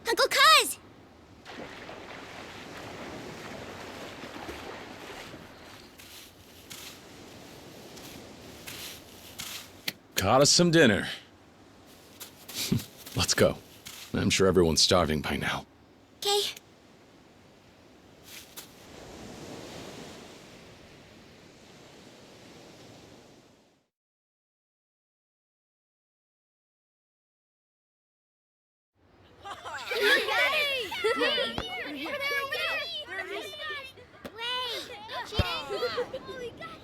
Uncle Cuz! Got us some dinner. Let's go. I'm sure everyone's starving by now. Okay.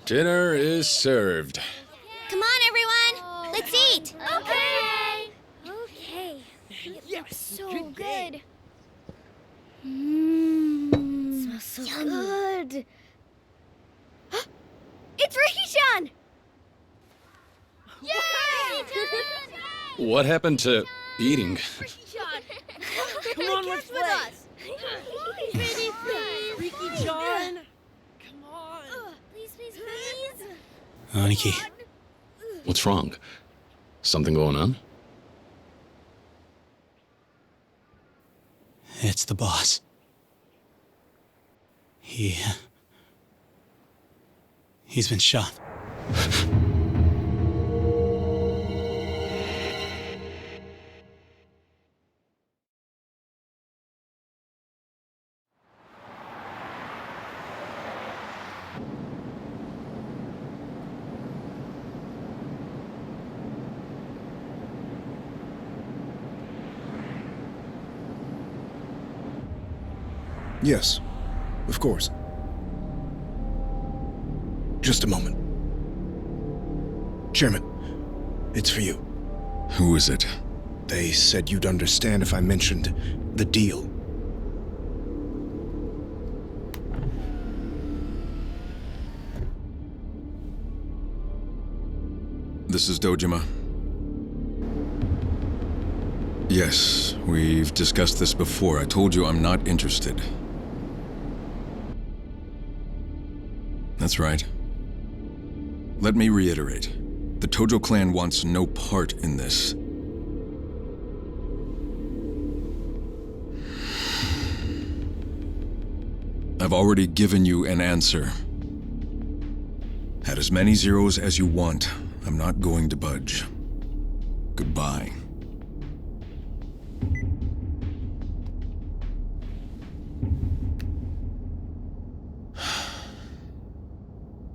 Dinner is served. Come on, everyone. Let's eat. Okay. Okay. Yes. So good. Smells so good. It's Ricky-chan! Yay! What happened to eating? Ricky-chan! Come on, let's with play. us. Please. Ricky-chan. Come on. Please. Aniki, What's wrong? Something going on? it's the boss. He's been shot. Yes, of course. Just a moment. Chairman, it's for you. Who is it? They said you'd understand if I mentioned the deal. This is Dojima. Yes, we've discussed this before. I told you I'm not interested. That's right. Let me reiterate. The Tojo clan wants no part in this. I've already given you an answer. Add as many zeros as you want. I'm not going to budge. Goodbye.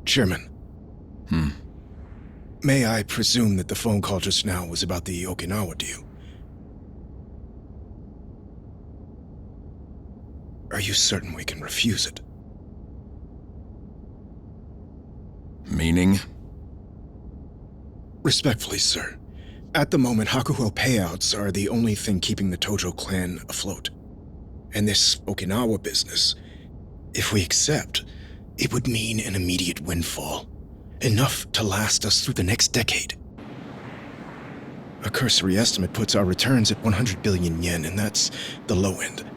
Chairman. May I presume that the phone call just now was about the Okinawa deal? Are you certain we can refuse it? Meaning? Respectfully, sir. At the moment, Hakuho payouts are the only thing keeping the Tojo clan afloat. And this Okinawa business, if we accept, it would mean an immediate windfall. Enough to last us through the next decade. A cursory estimate puts our returns at 100 billion yen, and that's the low end.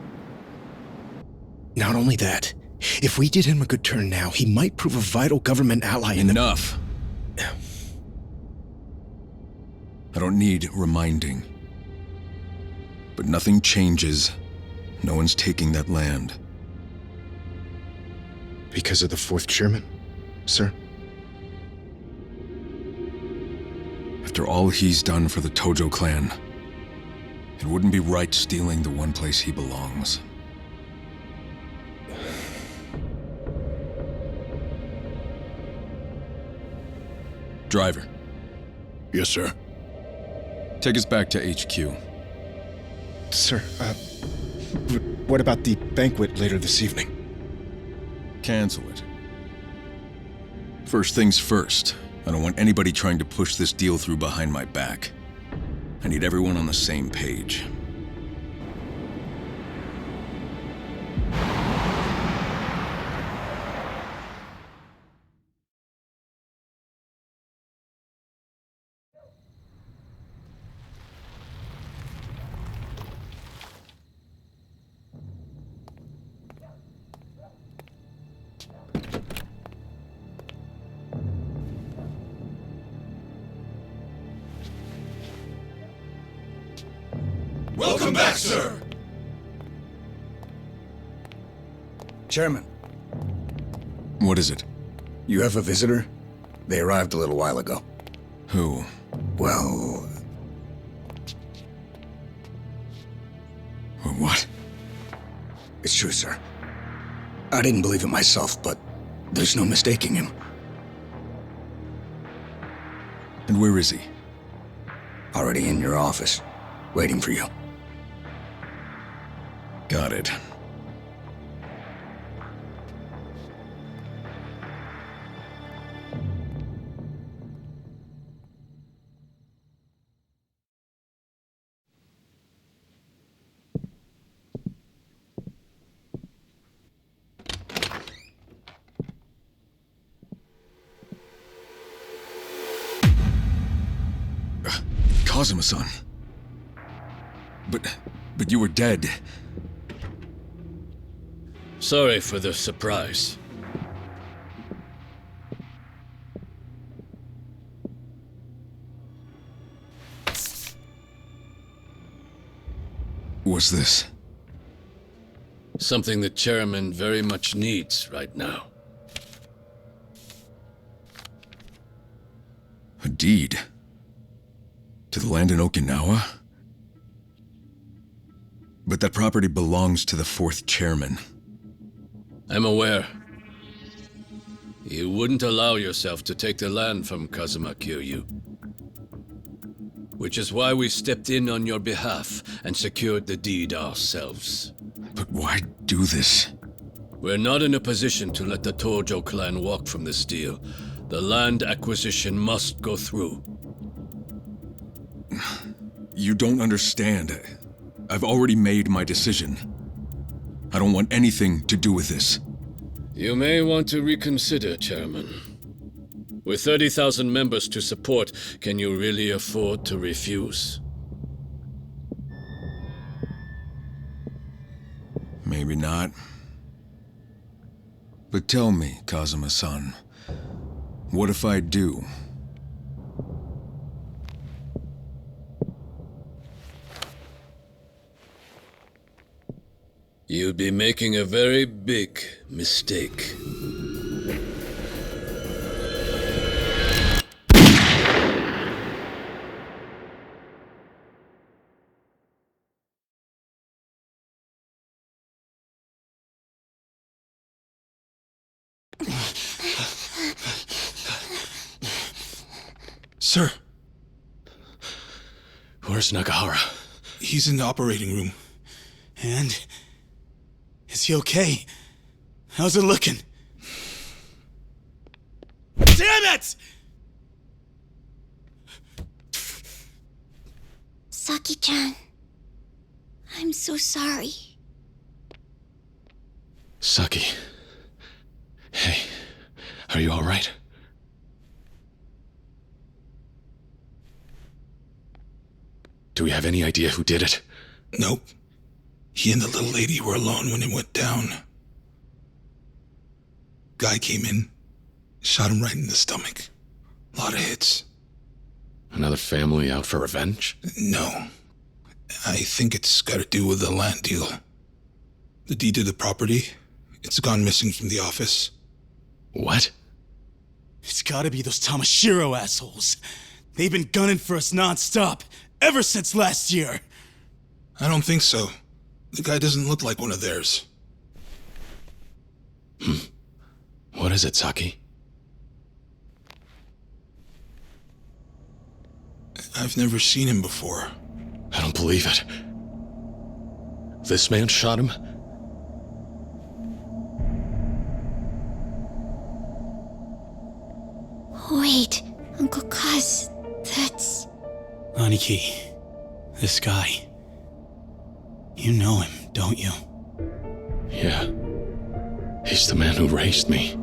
Not only that, if we did him a good turn now, he might prove a vital government ally in the— Enough. I don't need reminding. But nothing changes. No one's taking that land. Because of the fourth chairman, sir? After all he's done for the Tojo clan, it wouldn't be right stealing the one place he belongs. Driver. Yes, sir. Take us back to HQ. Sir, what about the banquet later this evening? Cancel it. First things first. I don't want anybody trying to push this deal through behind my back. I need everyone on the same page. Welcome back, sir! Chairman, What is it? you have a visitor? They arrived a little while ago. Who? Well, What? it's true, sir. I didn't believe it myself, but there's no mistaking him. And where is he? Already in your office, waiting for you. Got it. Kazuma-san. But you were dead. Sorry for the surprise. What's this? Something the chairman very much needs right now. A deed? To the land in Okinawa? But that property belongs to the fourth chairman. I'm aware. You wouldn't allow yourself to take the land from Kazuma Kiryu. Which is why we stepped in on your behalf and secured the deed ourselves. But why do this? We're not in a position to let the Tojo clan walk from this deal. The land acquisition must go through. You don't understand. I've already made my decision. I don't want anything to do with this. You may want to reconsider, Chairman. With 30,000 members to support, can you really afford to refuse? Maybe not. But tell me, Kazuma-san, what if I do? You'd be making a very big mistake. Sir, Where's Nagahara? he's in the operating room. And is he okay? How's it looking? Damn it! Saki-chan, I'm so sorry. Saki. Hey, are you alright? Do we have any idea who did it? Nope. He and the little lady were alone when it went down. Guy came in, shot him right in the stomach. A lot of hits. Another family out for revenge? No. I think it's got to do with the land deal. The deed to the property, it's gone missing from the office. What? It's gotta be those Tamashiro assholes. They've been gunning for us non-stop, ever since last year. I don't think so. The guy doesn't look like one of theirs. What is it, Saki? I've never seen him before. I don't believe it. This man shot him? Wait, Uncle Kaz, that's... Aniki, this guy. You know him, don't you? Yeah. He's the man who raised me.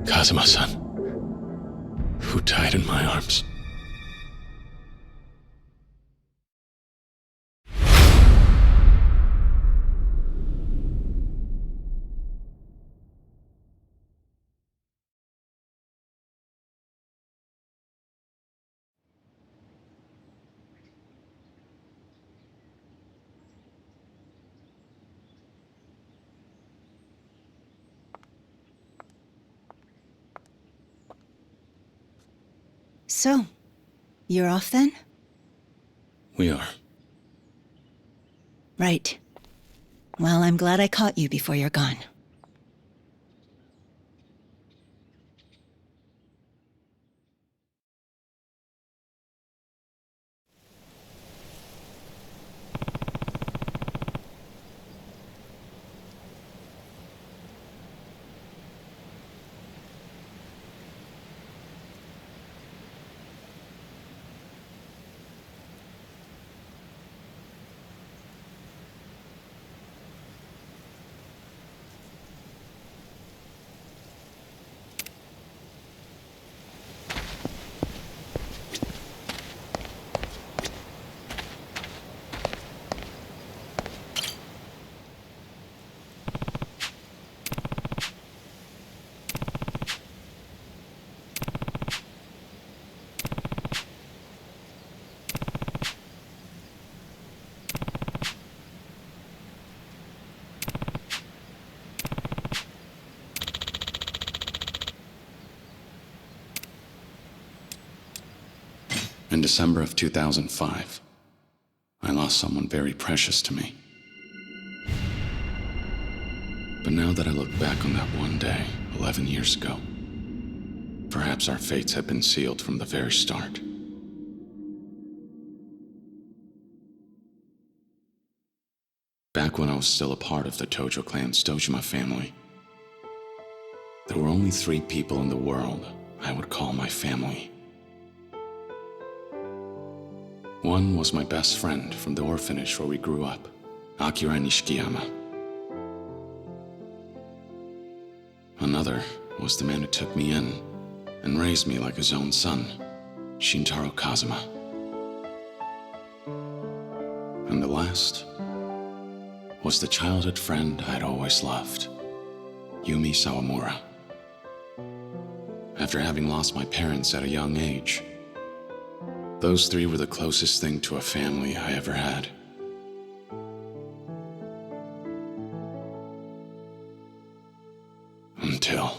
Kazuma-san. Who died in my arms. So, you're off then? We are. Right. Well, I'm glad I caught you before you're gone. In December of 2005, I lost someone very precious to me. But now that I look back on that one day, 11 years ago, perhaps our fates had been sealed from the very start. Back when I was still a part of the Tojo clan's Dojima family, there were only 3 people in the world I would call my family. One was my best friend from the orphanage where we grew up, Akira Nishikiyama. Another was the man who took me in and raised me like his own son, Shintaro Kazuma. And the last was the childhood friend I'd always loved, Yumi Sawamura. After having lost my parents at a young age, those 3 were the closest thing to a family I ever had. Until...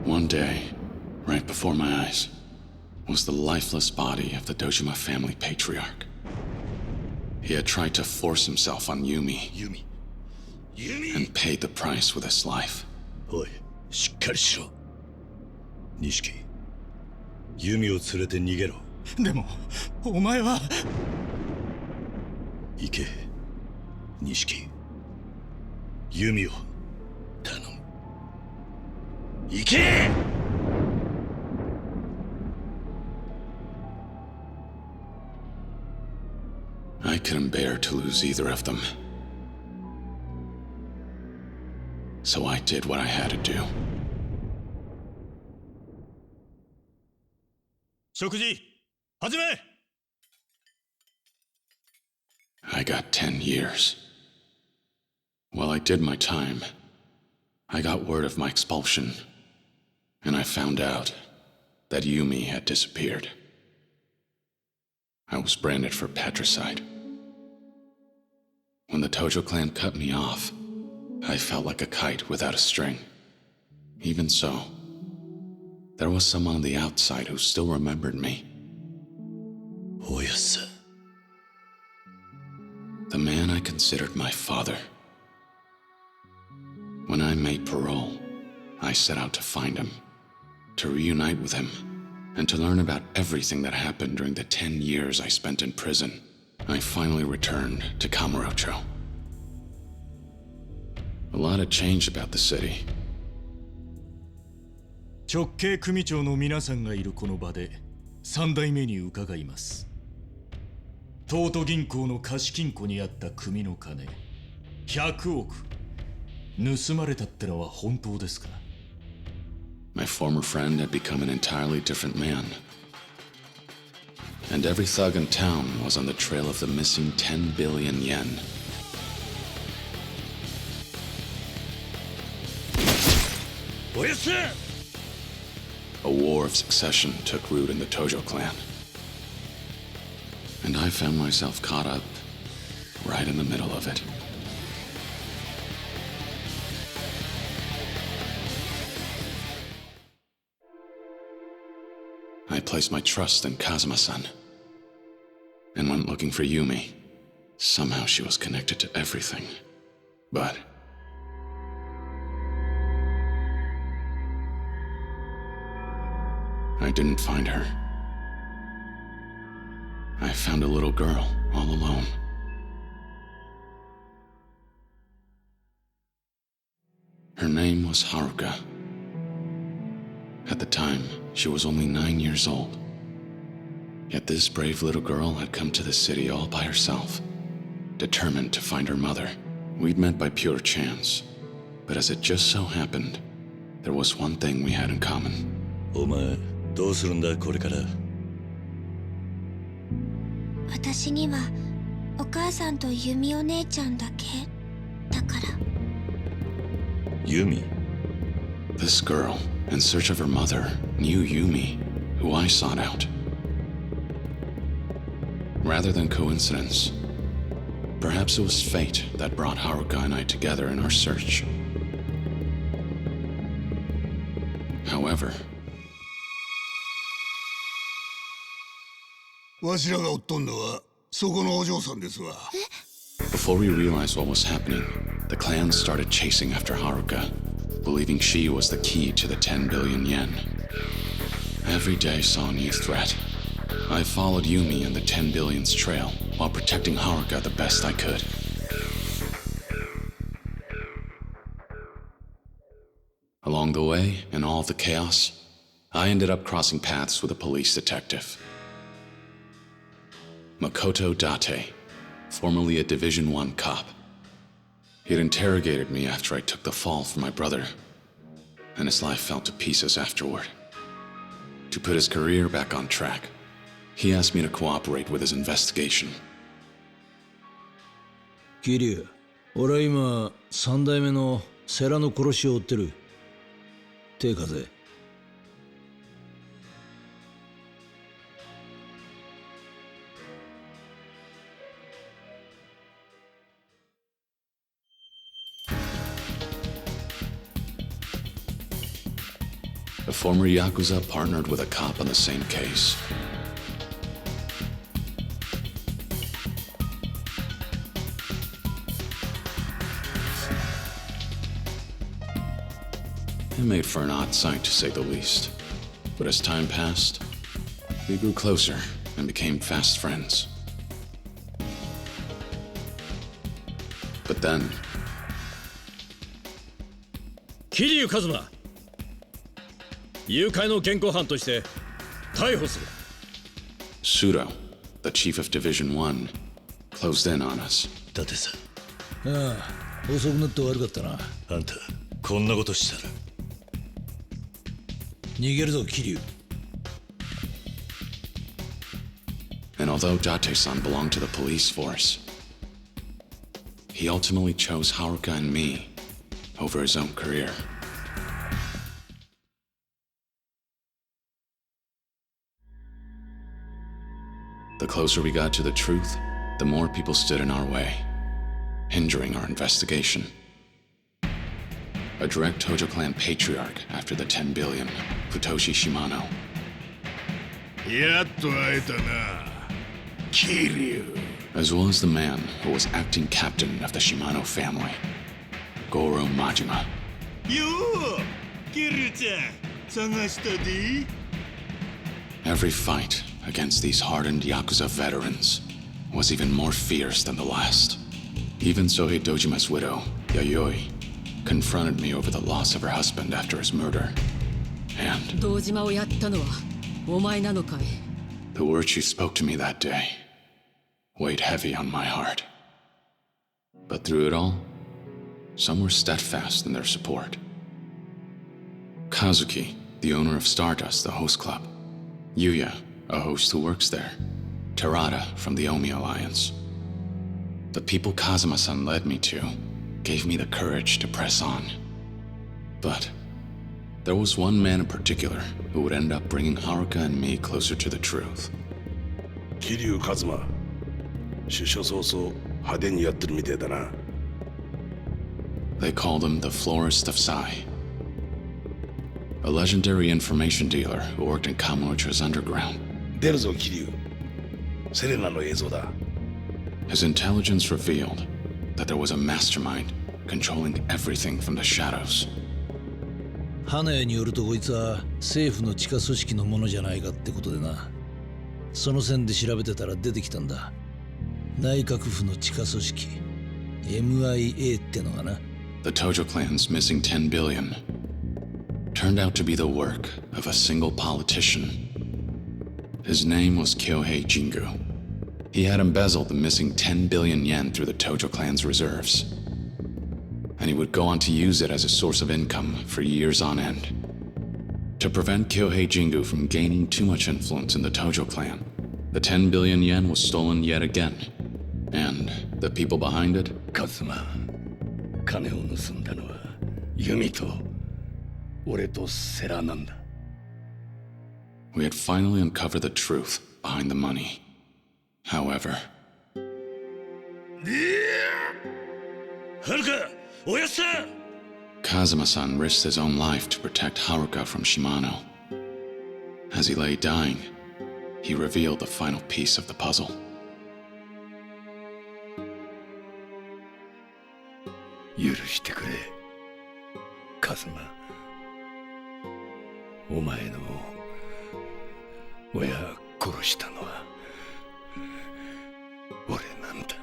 One day, right before my eyes, was the lifeless body of the Dojima family patriarch. He had tried to force himself on Yumi, and paid the price with his life. おい、しっかりしろ。錦、弓を連れて逃げろ。でも、お前は。行け、錦。弓を頼む。行け！ I couldn't bear to lose either of them. So I did what I had to do. 食事、始め! I got 10 years. While I did my time, I got word of my expulsion, and I found out that Yumi had disappeared. I was branded for patricide. When the Tojo clan cut me off, I felt like a kite without a string. Even so, there was someone on the outside who still remembered me. Oh, yes, sir. The man I considered my father. When I made parole, I set out to find him, to reunite with him, and to learn about everything that happened during the 10 years I spent in prison. I finally returned to Kamurocho. A lot had changed about the city. 直系組長の皆さんがいるこの場で3代目に伺います。東都銀行の貸金庫にあった組の金100億盗まれたってのは本当ですか? My former friend had become an entirely different man. And every thug in town was on the trail of the missing 10 billion yen. A war of succession took root in the Tojo clan. And I found myself caught up right in the middle of it. I placed my trust in Kazuma-san and went looking for Yumi. Somehow she was connected to everything. But I didn't find her. I found a little girl all alone. Her name was Haruka. At the time, she was only 9 years old. Yet this brave little girl had come to the city all by herself, determined to find her mother. We'd met by pure chance, but as it just so happened, there was one thing we had in common. お前、どうするんだこれから。私にはお母さんとユミお姉ちゃんだけだから。ユミ? This girl, in search of her mother, knew Yumi, who I sought out. Rather than coincidence, perhaps it was fate that brought Haruka and I together in our search. However, わしらが追っとんのはそこのお嬢さんですわ。 before we realized what was happening, the clan started chasing after Haruka, believing she was the key to the 10 billion yen. Every day saw a new threat. I followed Yumi and the 10 billion's trail while protecting Haruka the best I could. Along the way, in all the chaos, I ended up crossing paths with a police detective. Makoto Date, formerly a Division 1 cop. He had interrogated me after I took the fall for my brother, and his life fell to pieces afterward. To put his career back on track, he asked me to cooperate with his investigation. 桐生、俺は今3代目の世良の殺しを追ってる。手風。A former Yakuza partnered with a cop on the same case. It made for an odd sight, to say the least. But as time passed, we grew closer and became fast friends. But then... 桐生一馬、誘拐の現行犯として逮捕する。 Pseudo, the chief of Division 1, closed in on us. だってさ。ああ、遅くなって悪かったな。あんた、こんなことしたら。逃げるぞ、桐生。 And although Date-san belonged to the police force, he ultimately chose Haruka and me over his own career. The closer we got to the truth, the more people stood in our way, hindering our investigation. A direct Tojo clan patriarch after the 10 billion, Futoshi Shimano. やっと会えたな、桐生。 As well as the man who was acting captain of the Shimano family, Goro Majima. よう、桐生ちゃん、探したで。 Every fight against these hardened Yakuza veterans was even more fierce than the last. Even Sohei Dojima's widow, Yayoi, confronted me over the loss of her husband after his murder. And 堂島をやったのはお前なのかい? the words she spoke to me that day weighed heavy on my heart. But through it all, some were steadfast in their support. Kazuki, the owner of Stardust, the host club. Yuya, a host who works there. Terada from the Omi Alliance. The people Kazuma-san led me to gave me the courage to press on. But There was one man in particular who would end up bringing Haruka and me closer to the truth. 桐生一馬出所早々派手にやってるみてえだな。 They called him the Florist of Sai, a legendary information dealer who worked in Kamurocho's underground. 出るぞ桐生。セレナの映像だ。 His intelligence revealed that there was a mastermind controlling everything from the shadows. 花屋によるとこいつは政府の地下組織のものじゃないかってことでな。その線で調べてたら出てきたんだ。内閣府の地下組織 MIA ってのがな。 The Tojo clan's missing 10 billion turned out to be the work of a single politician. His name was Kyohei Jingu. He had embezzled the missing 10 billion yen through the Tojo clan's reserves, and he would go on to use it as a source of income for years on end. To prevent Kyohei Jingu from gaining too much influence in the Tojo clan, the 10 billion yen was stolen yet again, and the people behind it? カズマ、金を盗んだのはユミと俺とセラなんだ。 We had finally uncovered the truth behind the money. However, はるか、おやっさん Kazuma-san risked his own life to protect Haruka from Shimano. As he lay dying, he revealed the final piece of the puzzle. 許してくれ、カズマ。お前の親殺したのは俺なんだ。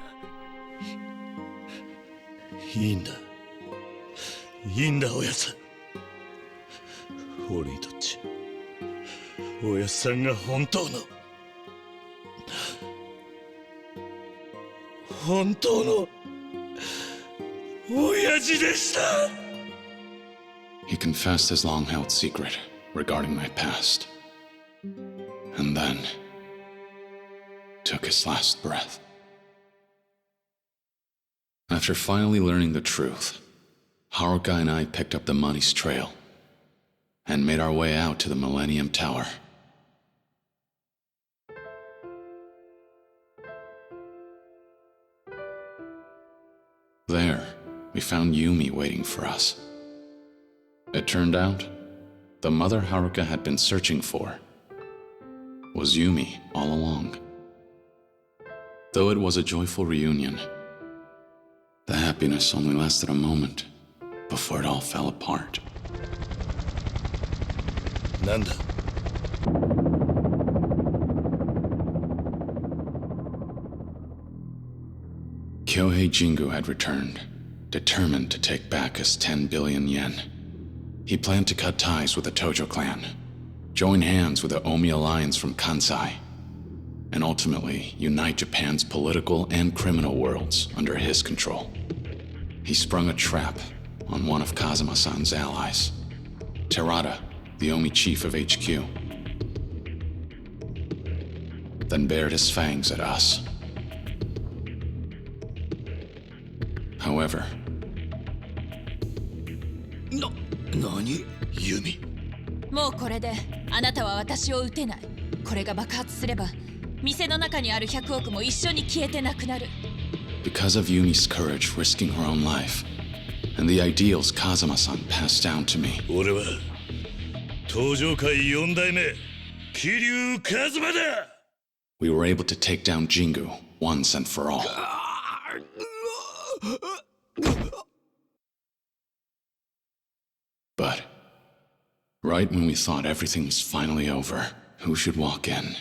いいんだ。いいんだ、おやさん。俺にとっちゃ、おやさんが本当の親父でした。 He confessed his long-held secret regarding my past, and then took his last breath. After finally learning the truth, Haruka and I picked up the money's trail and made our way out to the Millennium Tower. There, we found Yumi waiting for us. It turned out, the mother Haruka had been searching for was Yumi all along. Though it was a joyful reunion, the happiness only lasted a moment before it all fell apart. なんだ。 Kyohei Jingu had returned, determined to take back his 10 billion yen. He planned to cut ties with the Tojo clan, join hands with the Omi alliance from Kansai, and ultimately unite Japan's political and criminal worlds under his control. He sprung a trap on one of Kazuma-san's allies, Terada, the Omi chief of HQ, then bared his fangs at us. However, 何？ユミ。もうこれであなたは私を撃てない。これが爆発すれば店の中にある100億も一緒に消えてなくなる。 Because of Yumi's courage risking her own life, and the ideals Kazuma-san passed down to me. 俺は東上界4代目桐生一馬だ。 We were able to take down Jingu once and for all. But right when we thought everything was finally over, who should walk in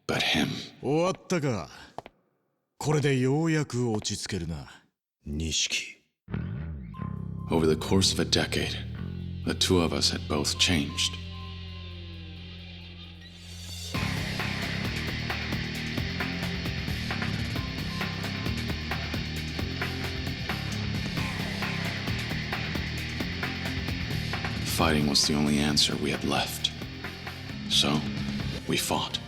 but him? 終わったか。これでようやく落ち着けるな。錦。 Over the course of a decade, the two of us had both changed. Fighting was the only answer we had left. So, we fought.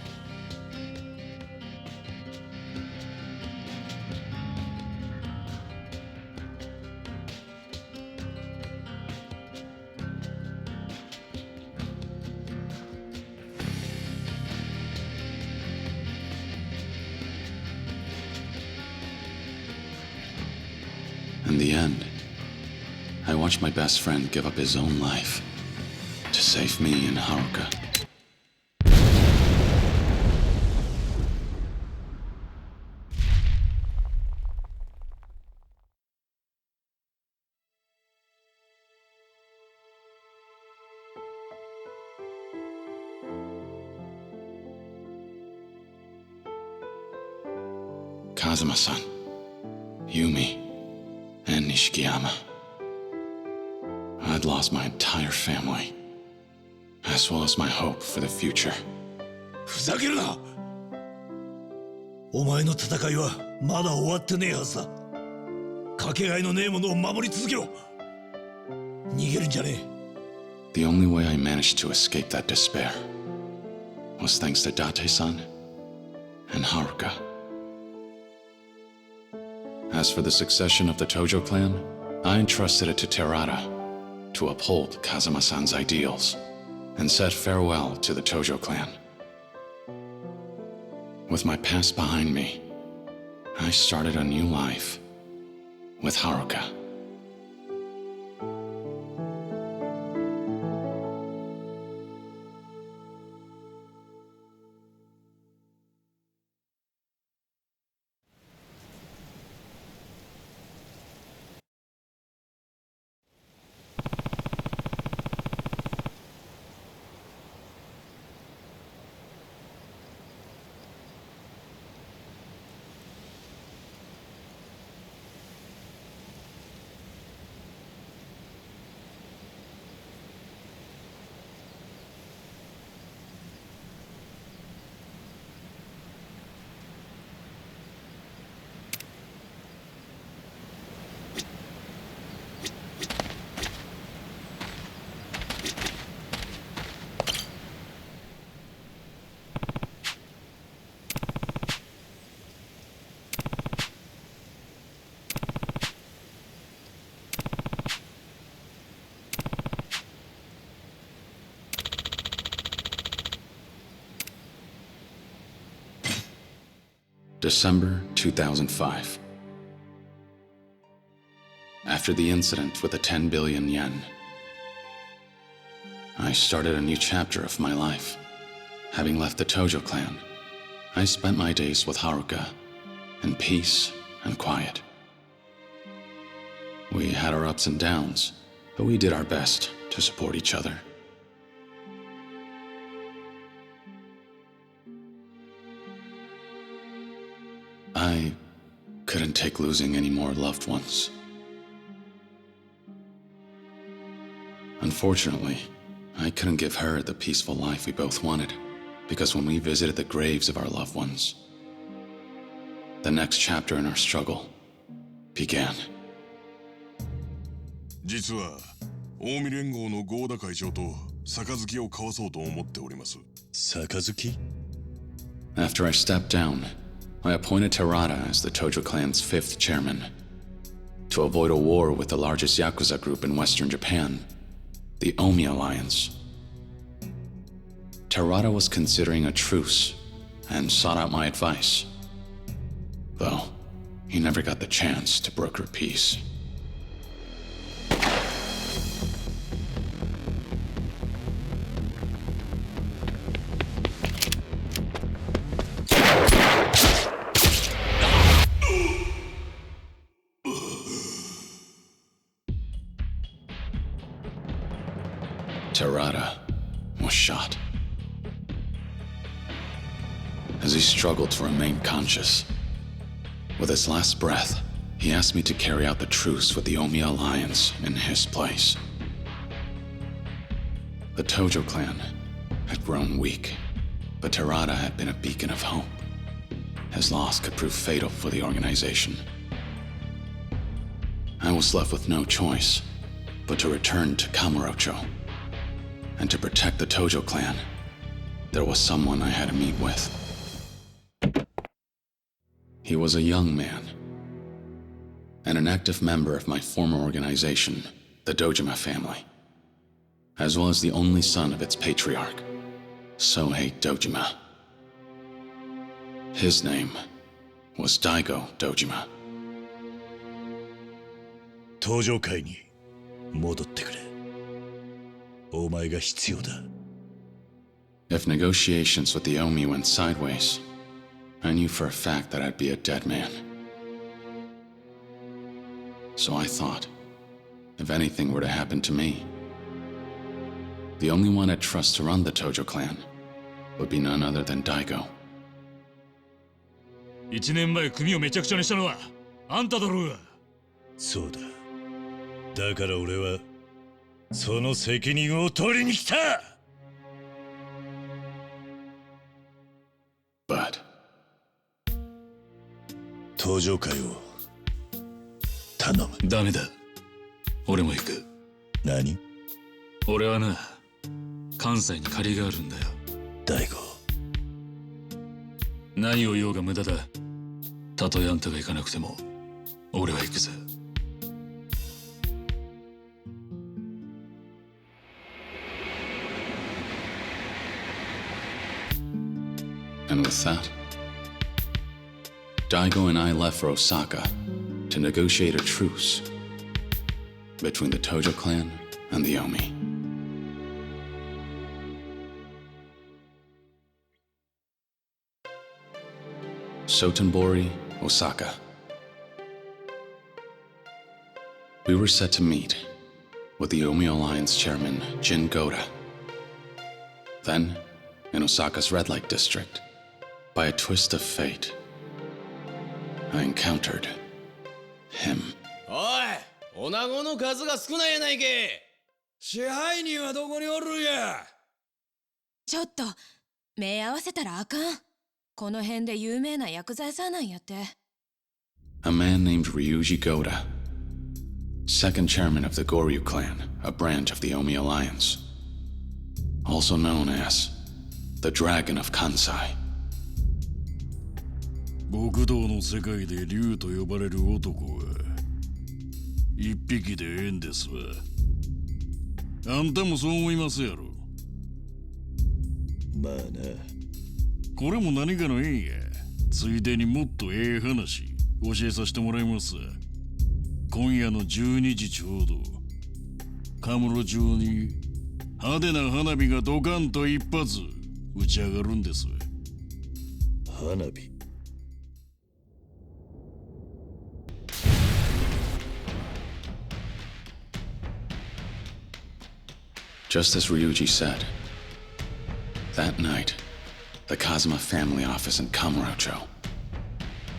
In the end, I watched my best friend give up his own life to save me and Haruka. Kazuma-san, Yumi, and Nishikiyama. I'd lost my entire family, as well as my hope for the future. ふざけるな。お前の戦いはまだ終わってねえはずだ。かけがえのねえものを守り続けろ。逃げるんじゃねえ。The only way I managed to escape that despair was thanks to Date-san and Haruka. As for the succession of the Tojo clan, I entrusted it to Terada to uphold Kazuma-san's ideals and said farewell to the Tojo clan. With my past behind me, I started a new life with Haruka. December 2005. After the incident with the 10 billion yen, I started a new chapter of my life. Having left the Tojo clan, I spent my days with Haruka in peace and quiet. We had our ups and downs, but we did our best to support each other. I couldn't take losing any more loved ones. Unfortunately, I couldn't give her the peaceful life we both wanted, because when we visited the graves of our loved ones, the next chapter in our struggle began. 実は近江連合の合田会長と杯を交わそうと思っております。杯? After I stepped down, I appointed Terada as the Tojo clan's 5th chairman. To avoid a war with the largest Yakuza group in Western Japan, the Omi Alliance. Terada was considering a truce and sought out my advice, though he never got the chance to broker peace. Terada was shot. As he struggled to remain conscious, with his last breath, he asked me to carry out the truce with the Omi Alliance in his place. The Tojo clan had grown weak, but Terada had been a beacon of hope. His loss could prove fatal for the organization. I was left with no choice but to return to Kamurocho. And to protect the Tojo clan, there was someone I had to meet with. He was a young man, and an active member of my former organization, the Dojima family, as well as the only son of its patriarch, Sohei Dojima. His name was Daigo Dojima. 登場会に戻ってくれ。お前が必要だ。If negotiations with the Omi went sideways, I knew for a fact that I'd be a dead man. So I thought, if anything were to happen to me, the only one I'd trust to run the Tojo clan would be none other than Daigo. 1年前組をめちゃくちゃにしたのはあんただろうが。そうだ。だから俺はその責任を取りに来た。But 登場会を頼む。ダメだ。俺も行く。何？俺はな、関西に借りがあるんだよ。大悟。何を言おうが無駄だ。たとえあんたが行かなくても、俺は行くぜ。And with that, Daigo and I left for Osaka to negotiate a truce between the Tojo clan and the Omi. Sotenbori, Osaka. We were set to meet with the Omi Alliance chairman Jin Goda. Then, in Osaka's red light district, by a twist of fate, I encountered him. おい、女子の数が少ないやないけ。支配人はどこにおるんや。ちょっと目合わせたらあかん。この辺で有名な薬剤師なんやって。A man named Ryuji Goda, second chairman of the Goryu clan, a branch of the Omi Alliance, also known as the Dragon of Kansai. 極道の世界で竜と呼ばれる男は一匹でええんですわ。あんたもそう思いますやろ。まあな。これも何かの縁や。ついでにもっとええ話教えさせてもらいますわ。今夜の12時ちょうどカムロ町に派手な花火がドカンと一発打ち上がるんですわ。花火。Just as Ryuji said, that night, the Kazuma family office in Kamurocho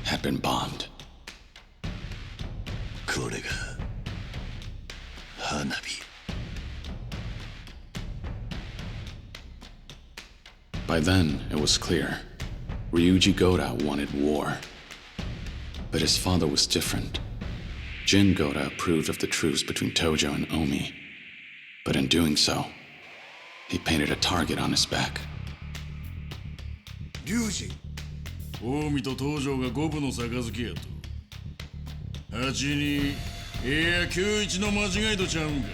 had been bombed. これが花火。By then, it was clear. Ryuji Goda wanted war. But his father was different. Jin Goda approved of the truce between Tojo and Omi. But in doing so, he painted a target on his back. 龍二。近江と東条が五分の杯やと。8-2、9-1の間違いとちゃうんか。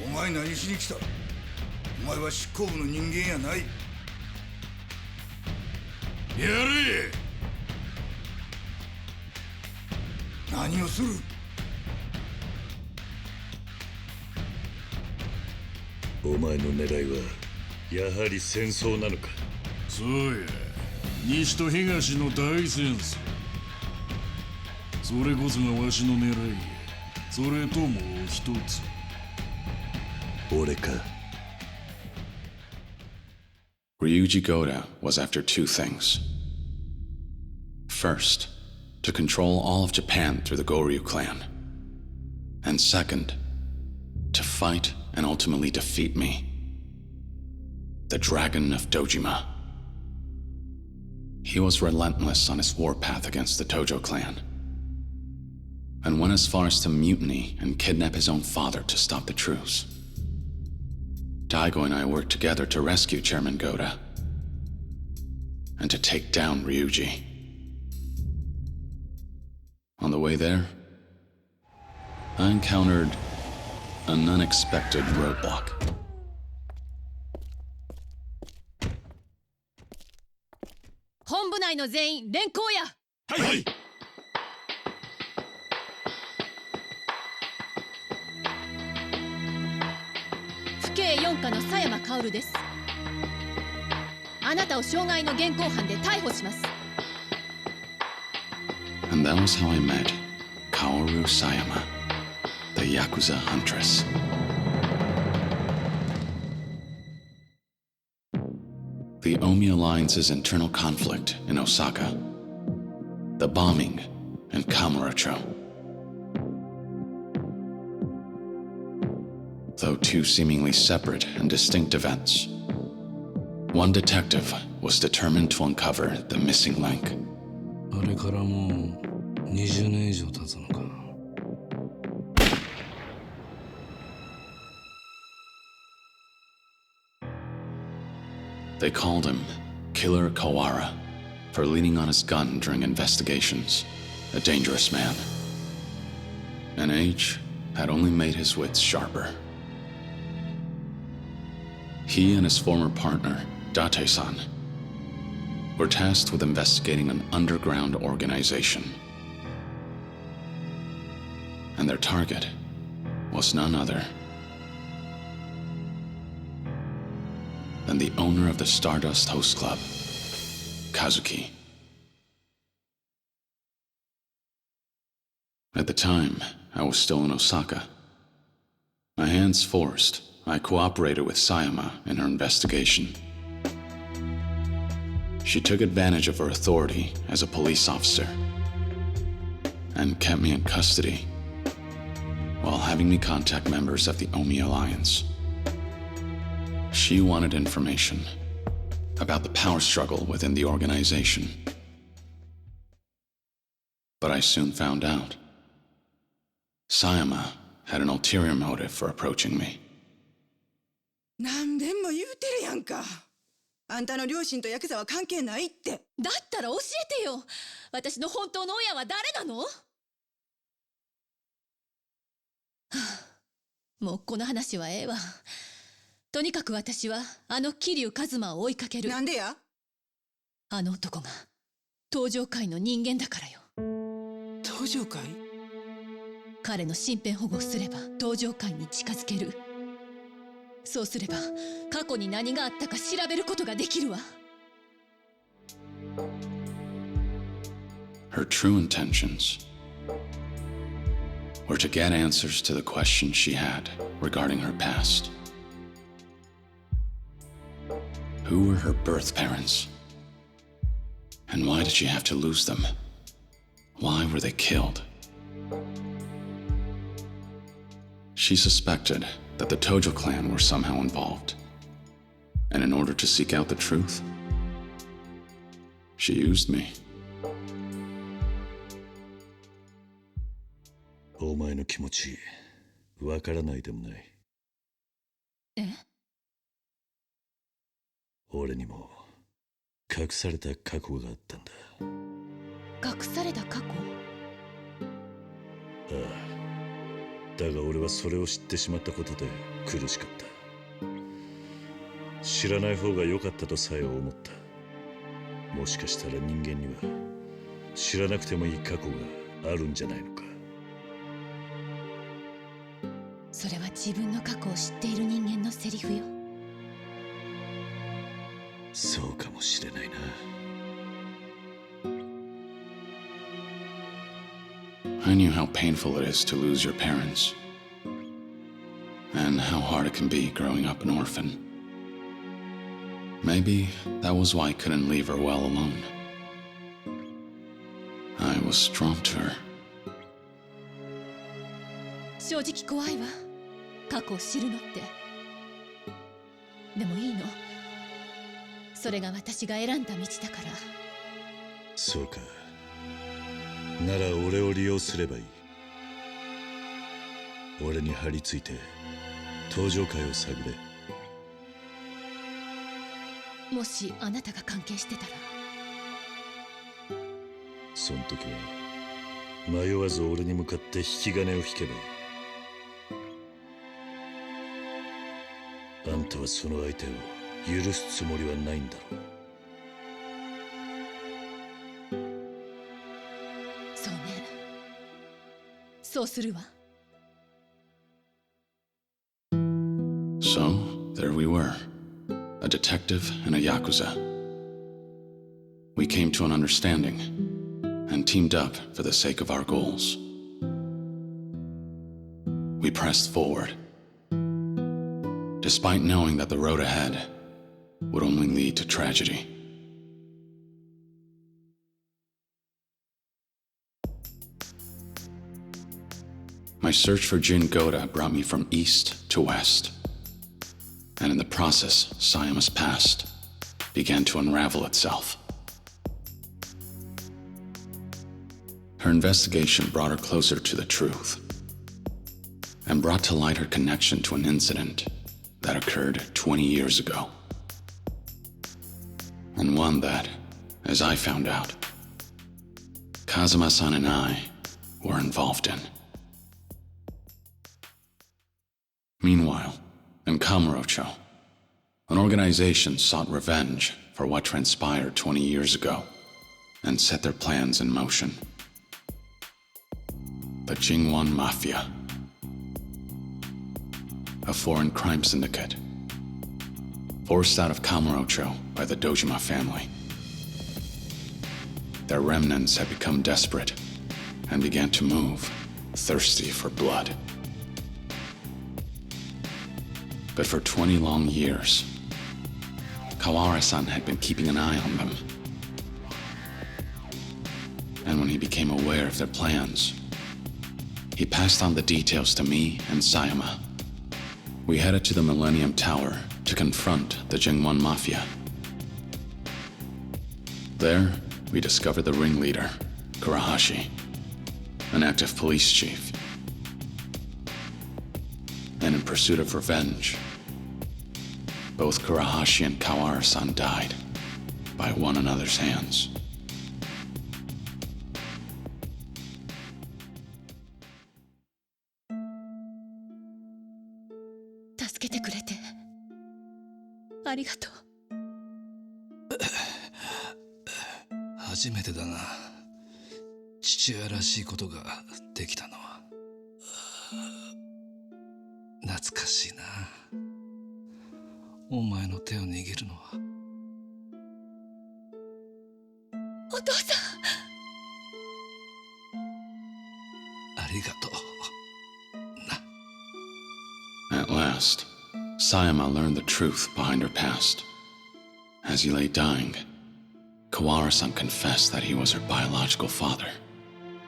お前何しに来た？お前は執行部の人間やない。やれ！何をする？お前の狙いはやはり戦争なのか。そうや。西と東の大戦争。それこそがわしの狙いや。それともう一つ。俺か。Ryuji Goda was after two things. First, to control all of Japan through the Goryu clan. And second, to fight and ultimately defeat me. The Dragon of Dojima. He was relentless on his warpath against the Tojo clan, and went as far as to mutiny and kidnap his own father to stop the truce. Daigo and I worked together to rescue Chairman Goda, and to take down Ryuji. On the way there, I encountered an unexpected roadblock. 本部内の全員連行や。はい。薫です。あなたを傷害の現行犯で逮捕します。 And that was how I met Kaoru Sayama, the Yakuza huntress. The Omi Alliance's internal conflict in Osaka, the bombing in Kamurocho. Though two seemingly separate and distinct events, one detective was determined to uncover the missing link. あれからもう20年以上経つのか。They called him Killer Kawara for leaning on his gun during investigations, a dangerous man. And age had only made his wits sharper. He and his former partner, Date-san, were tasked with investigating an underground organization. And their target was none other than the owner of the Stardust Host Club, Kazuki. At the time, I was still in Osaka. My hands forced, I cooperated with Sayama in her investigation. She took advantage of her authority as a police officer and kept me in custody while having me contact members of the Omi Alliance. She wanted information about the power struggle within the organization. But I soon found out. Sayama had an ulterior motive for approaching me. 何べんも言うてるやんか。あんたの両親とヤクザは関係ないって。だったら教えてよ。私の本当の親は誰なの？はあ、もうこの話はええわ。とにかく私はあの桐生一馬を追いかける。なんでや？あの男が登場界の人間だからよ。登場界？彼の身辺保護をすれば登場界に近づける。そうすれば過去に何があったか調べることができるわ。Her true intentions were to get answers to the questions she had regarding her past. Who were her birth parents? And why did she have to lose them? Why were they killed? She suspected that the Tojo clan were somehow involved. And in order to seek out the truth, she used me. お前の気持ち、わからないでもない。え？俺にも隠された過去があったんだ。隠された過去？ああ。だが俺はそれを知ってしまったことで苦しかった。知らない方が良かったとさえ思った。もしかしたら人間には知らなくてもいい過去があるんじゃないのか。それは自分の過去を知っている人間のセリフよ。そうかもしれないな。I knew how painful it is to lose your parents, and how hard it can be growing up an orphan. Maybe that was why I couldn't leave her well alone. I was drawn to her. 正直怖いわ。過去を知るのって。でもいいの。それが私が選んだ道だから。そうか。なら俺を利用すればいい。俺に張り付いて登場界を探れ。もしあなたが関係してたら。そん時は迷わず俺に向かって引き金を引けばいい。あんたはその相手を許すつもりはないんだろう。そうね。そうするわ。So, there we were, a detective and a Yakuza. We came to an understanding and teamed up for the sake of our goals. We pressed forward, despite knowing that the road ahead would only lead to tragedy. My search for Jin Goda brought me from east to west, and in the process, Sayama's past began to unravel itself. Her investigation brought her closer to the truth, and brought to light her connection to an incident that occurred 20 years ago. And one that, as I found out, Kazuma-san and I were involved in. Meanwhile, in Kamurocho, an organization sought revenge for what transpired 20 years ago and set their plans in motion. The Jingwon Mafia, a foreign crime syndicate, forced out of Kamurocho by the Dojima family. Their remnants had become desperate and began to move, thirsty for blood. But for 20 long years, Kawara-san had been keeping an eye on them. And when he became aware of their plans, he passed on the details to me and Sayama. We headed to the Millennium Tower to confront the Jingwon Mafia. There, we discovered the ringleader, Kurahashi, an active police chief. And in pursuit of revenge, both Kurahashi and Kawara-san died by one another's hands. "初めてだな。父親らしいことができたのは。懐かしいな。お前の手を握るのは。お父さん。ありがとう。 At last, Sayama learned the truth behind her past. As he lay dying, Kawara-san confessed that he was her biological father,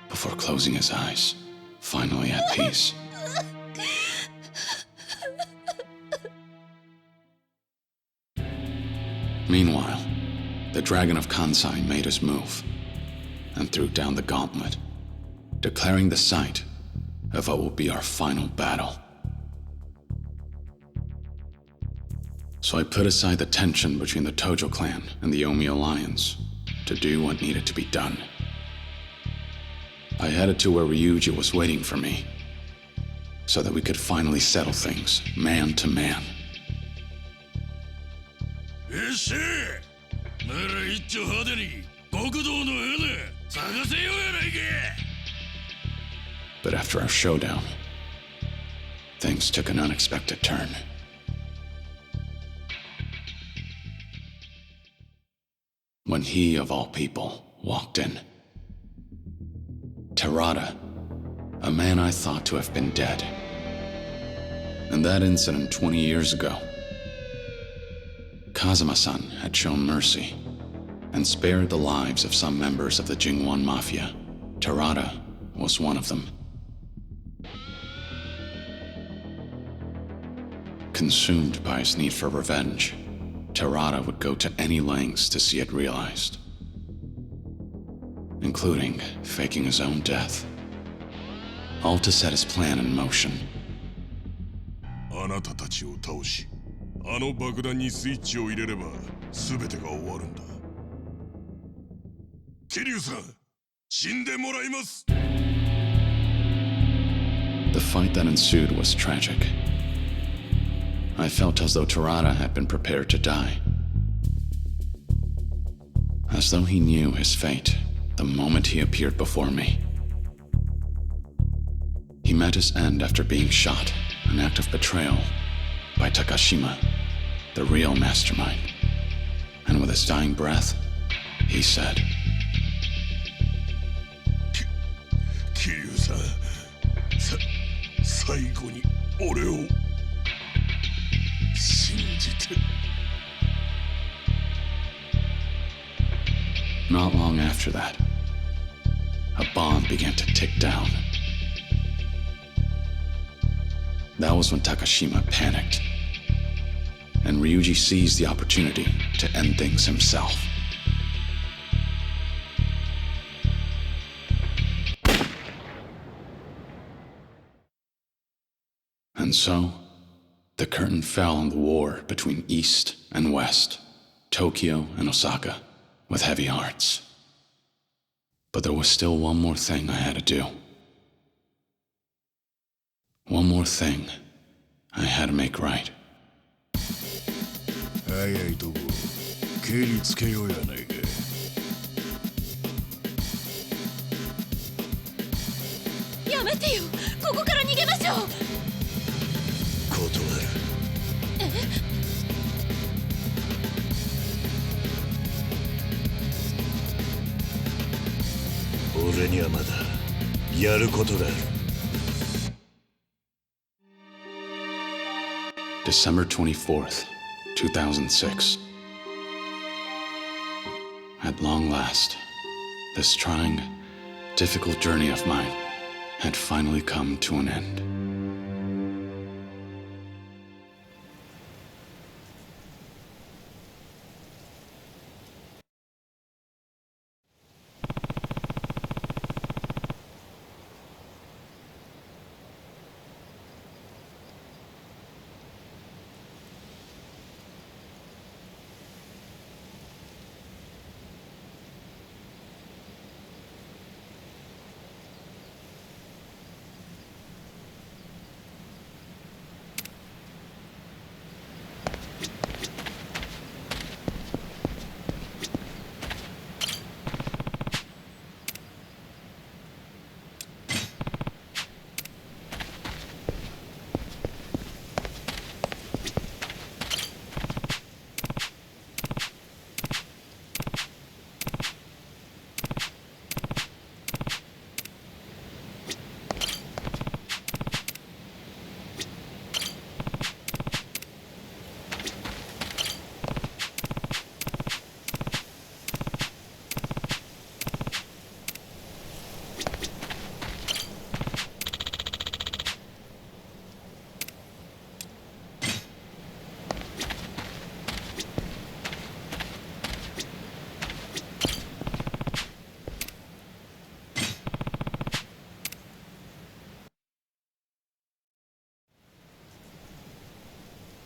before closing his eyes, finally at peace. Meanwhile, the Dragon of Kansai made his move, and threw down the gauntlet, declaring the site of what will be our final battle. So I put aside the tension between the Tojo clan and the Omi alliance to do what needed to be done. I headed to where Ryuji was waiting for me, so that we could finally settle things man to man. But after our showdown, things took an unexpected turn. When he, of all people, walked in. Terada, a man I thought to have been dead. In that incident 20 years ago, Kazuma-san had shown mercy and spared the lives of some members of the Jingwon Mafia. Terada was one of them. Consumed by his need for revenge, Terada would go to any lengths to see it realized, including faking his own death, all to set his plan in motion. あなたたちを倒し、あの爆弾にスイッチを入れれば全てが終わるんだ。桐生さん、死んでもらいます。 The fight that ensued was tragic. I felt as though Terada had been prepared to die. As though he knew his fate the moment he appeared before me. He met his end after being shot, an act of betrayal, by Takashima, the real mastermind. And with his dying breath, he said, Kiryu-san, 最後に俺を信じて。Not long after that, a bomb began to tick down. That was when Takashima panicked, and Ryuji seized the opportunity to end things himself. And so, the curtain fell on the war between East and West, Tokyo and Osaka, with heavy hearts. But there was still one more thing I had to do. One more thing I had to make right. 早いとこ蹴りつけようやないか。やめてよ、ここから逃げましょう。断る。俺にはまだやることがある。December 24th, 2006. At long last, this trying, difficult journey of mine had finally come to an end.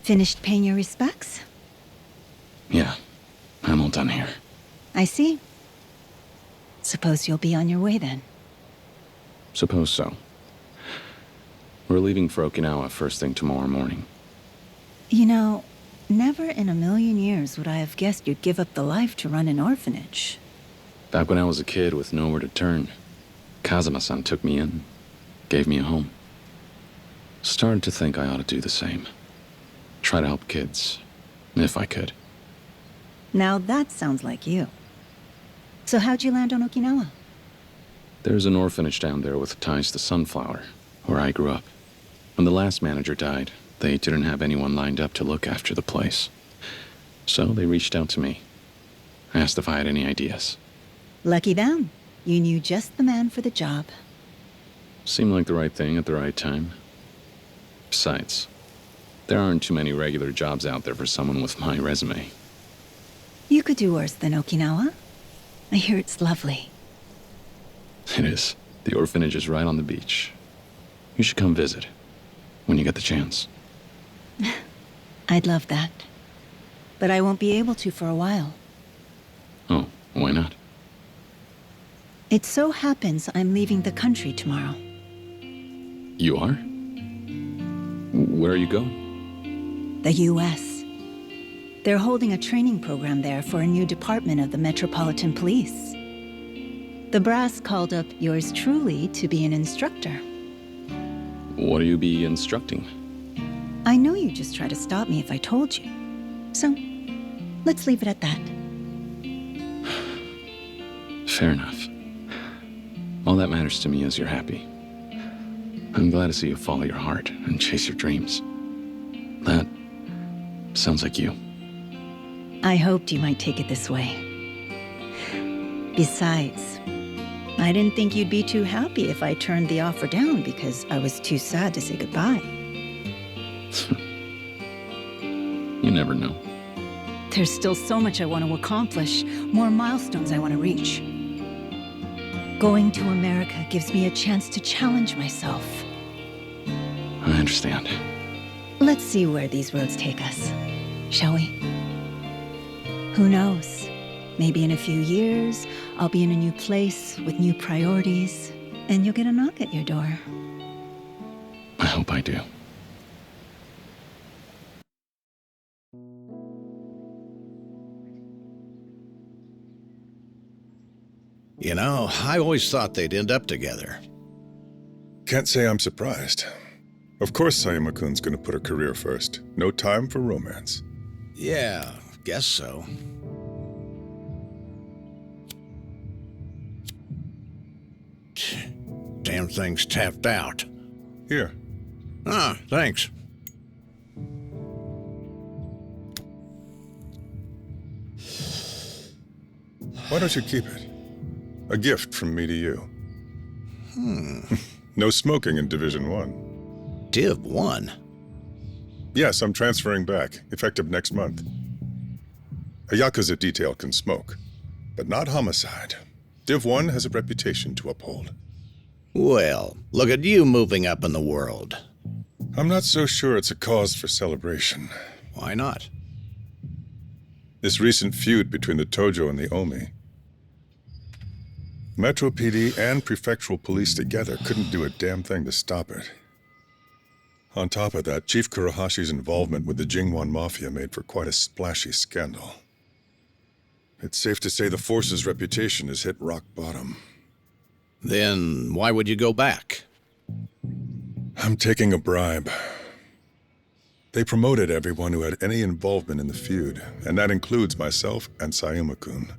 Finished paying your respects? Yeah, I'm all done here. I see. Suppose you'll be on your way then. Suppose so. We're leaving for Okinawa first thing tomorrow morning. You know, never in a million years would I have guessed you'd give up the life to run an orphanage. Back when I was a kid with nowhere to turn, Kazuma-san took me in, gave me a home. Started to think I ought to do the same. Try to help kids, if I could. Now that sounds like you. So how'd you land on Okinawa? There's an orphanage down there with ties to Sunflower, where I grew up. When the last manager died, they didn't have anyone lined up to look after the place. So they reached out to me. Asked if I had any ideas. Lucky them. You knew just the man for the job. Seemed like the right thing at the right time. Besides, there aren't too many regular jobs out there for someone with my resume. You could do worse than Okinawa. I hear it's lovely. It is. The orphanage is right on the beach. You should come visit, when you get the chance. I'd love that. But I won't be able to for a while. Oh, why not? It so happens I'm leaving the country tomorrow. You are? Where are you going? The U.S. They're holding a training program there for a new department of the Metropolitan Police. The brass called up yours truly to be an instructor. What do you be instructing? I know you'd just try to stop me if I told you. So, let's leave it at that. Fair enough. All that matters to me is you're happy. I'm glad to see you follow your heart and chase your dreams. That sounds like you. I hoped you might take it this way. Besides, I didn't think you'd be too happy if I turned the offer down because I was too sad to say goodbye. You never know. There's still so much I want to accomplish, more milestones I want to reach. Going to America gives me a chance to challenge myself. I understand. Let's see where these roads take us, shall we? Who knows? Maybe in a few years, I'll be in a new place with new priorities, and you'll get a knock at your door. I hope I do. You know, I always thought they'd end up together. Can't say I'm surprised. Of course Sayama-kun's gonna put her career first. No time for romance. Yeah, guess so. Damn thing's tapped out. Here. Ah, thanks. Why don't you keep it? A gift from me to you. No smoking in Division 1. Div 1? Yes, I'm transferring back, effective next month. A Yakuza detail can smoke, but not homicide. Div 1 has a reputation to uphold. Well, look at you moving up in the world. I'm not so sure it's a cause for celebration. Why not? This recent feud between the Tojo and the Omi. Metro PD and prefectural police together couldn't do a damn thing to stop it. On top of that, Chief Kurahashi's involvement with the Jingwan Mafia made for quite a splashy scandal. It's safe to say the force's reputation has hit rock bottom. Then why would you go back? I'm taking a bribe. They promoted everyone who had any involvement in the feud, and that includes myself and Sayama-kun.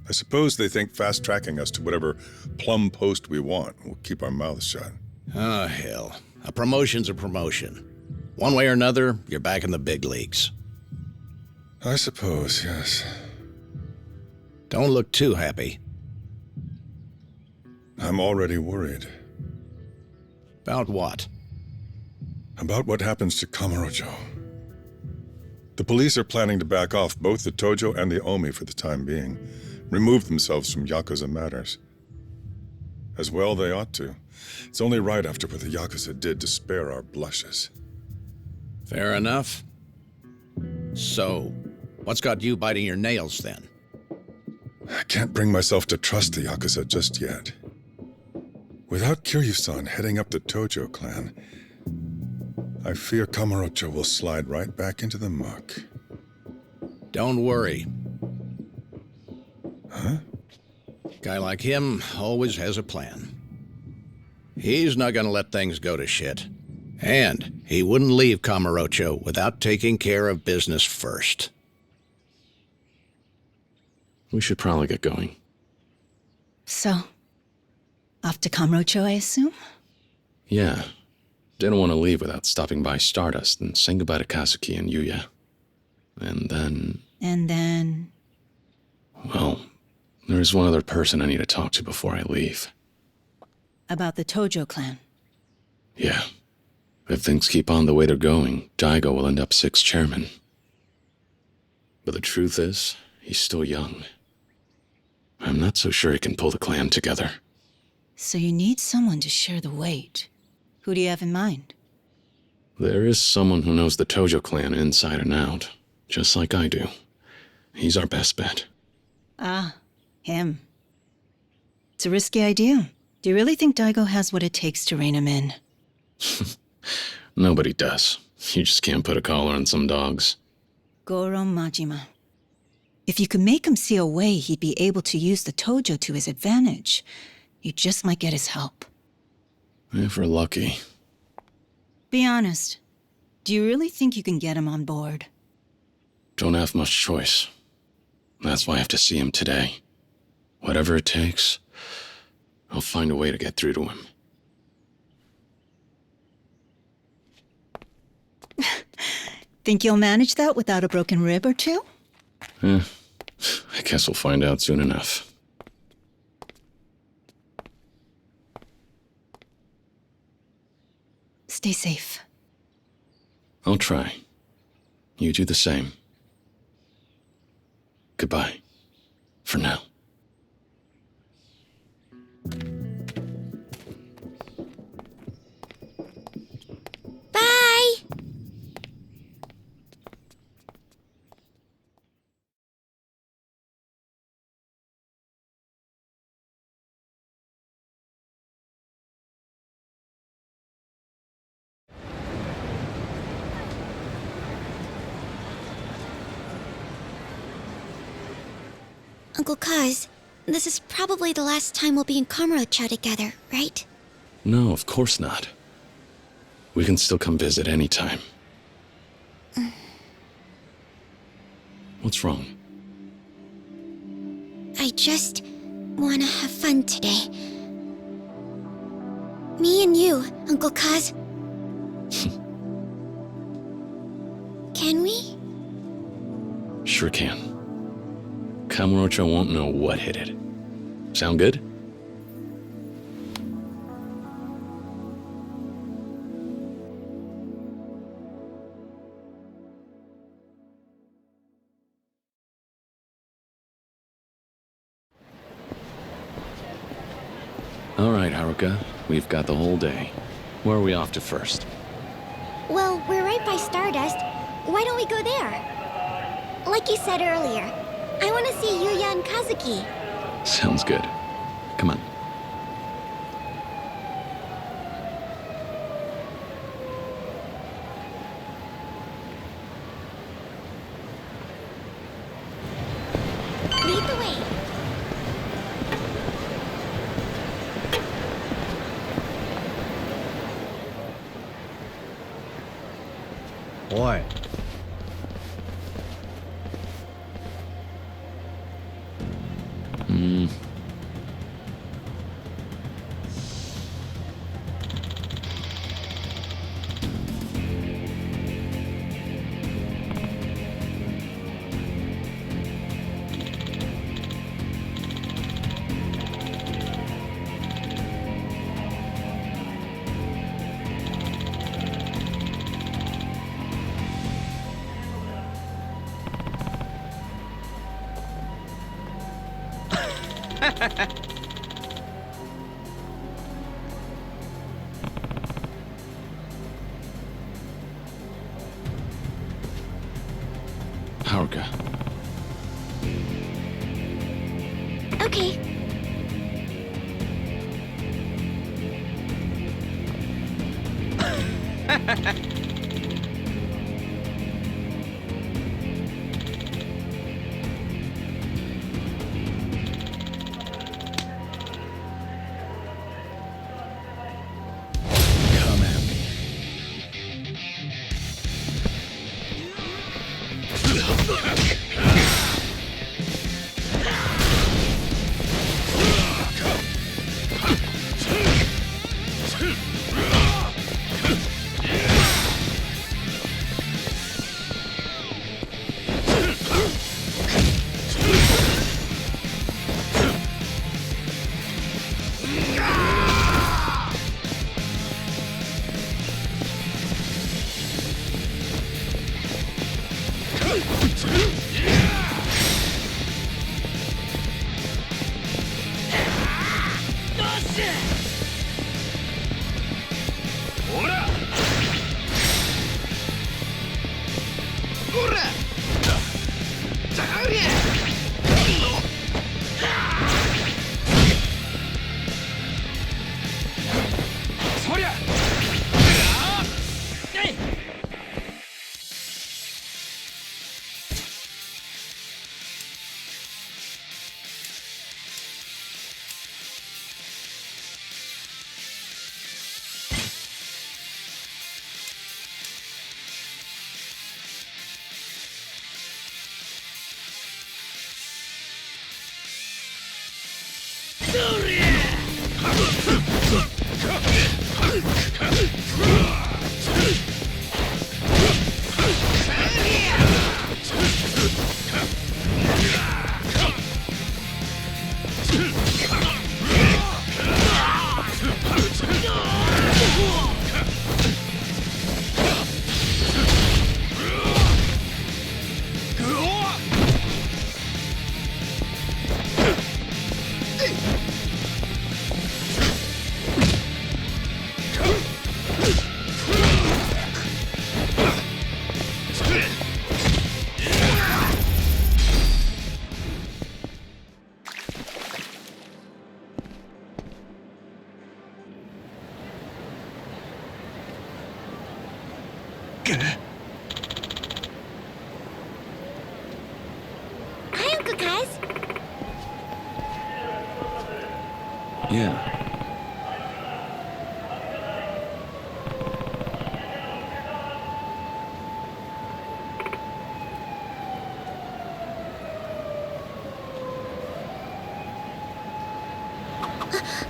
I suppose they think fast-tracking us to whatever plum post we want will keep our mouths shut. Oh, hell. A promotion's a promotion. One way or another, you're back in the big leagues. I suppose, yes. Don't look too happy. I'm already worried. About what? About what happens to Kamurocho. The police are planning to back off both the Tojo and the Omi for the time being. Remove themselves from Yakuza matters. As well they ought to. It's only right after what the Yakuza did to spare our blushes. Fair enough. So, what's got you biting your nails then? I can't bring myself to trust the Yakuza just yet. Without Kiryu-san heading up the Tojo clan, I fear Kamurocho will slide right back into the muck. Don't worry. Huh? Guy like him always has a plan. He's not gonna let things go to shit. And he wouldn't leave Kamurocho without taking care of business first. We should probably get going. So, off to Kamurocho, I assume? Yeah. Didn't want to leave without stopping by Stardust and saying goodbye to Kazuki and Yuya. And then... Well, there's one other person I need to talk to before I leave. About the Tojo clan. Yeah. If things keep on the way they're going, Daigo will end up 6th chairman. But the truth is, he's still young. I'm not so sure he can pull the clan together. So you need someone to share the weight. Who do you have in mind? There is someone who knows the Tojo clan inside and out, just like I do. He's our best bet. Ah, him. It's a risky idea. Do you really think Daigo has what it takes to rein him in? Nobody does. You just can't put a collar on some dogs. Goro Majima. If you could make him see a way he'd be able to use the Tojo to his advantage, you just might get his help. If we're lucky. Be honest. Do you really think you can get him on board? Don't have much choice. That's why I have to see him today. Whatever it takes, I'll find a way to get through to him. Think you'll manage that without a broken rib or two? I guess we'll find out soon enough. Stay safe. I'll try. You do the same. Goodbye. For now. Bye! Uncle Kaz, this is probably the last time we'll be in Kamurocho together, right? No, of course not. We can still come visit anytime. What's wrong? I just want to have fun today. Me and you, Uncle Kaz. Can we? Sure can. Kamurocho won't know what hit it. Sound good? All right, Haruka. We've got the whole day. Where are we off to first? Well, we're right by Stardust. Why don't we go there? Like you said earlier, I want to see Yuya and Kazuki. Sounds good. Come on. Lead the way. Oi. Haruka. Okay. Hi, Uncle Kaz. Yeah.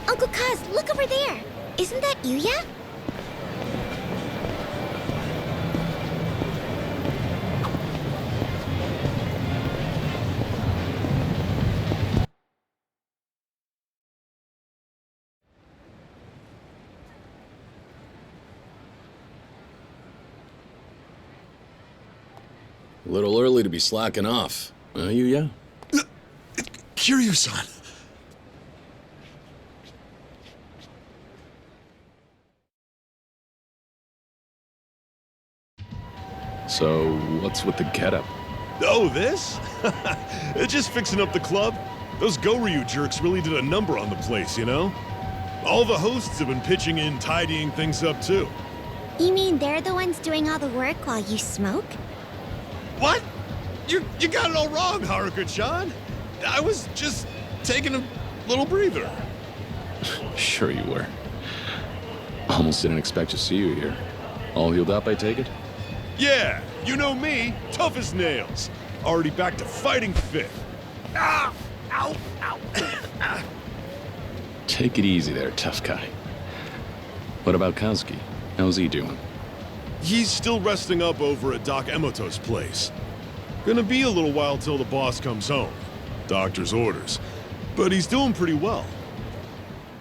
Uncle Kaz, look over there. Isn't that Yuya? A little early to be slacking off. Yuya? Kiryu-san. So, what's with the getup? Oh, this? Just fixing up the club. Those Goryu jerks really did a number on the place, you know? All the hosts have been pitching in, tidying things up, too. You mean they're the ones doing all the work while you smoke? What? You got it all wrong, Haruka-chan. I was just taking a little breather. Sure you were. Almost didn't expect to see you here. All healed up, I take it? Yeah, you know me, tough as nails. Already back to fighting fit. Ah! Ow! Ow! Take it easy there, tough guy. What about Kazuki? How's he doing? He's still resting up over at Doc Emoto's place. Gonna be a little while till the boss comes home. Doctor's orders. But he's doing pretty well.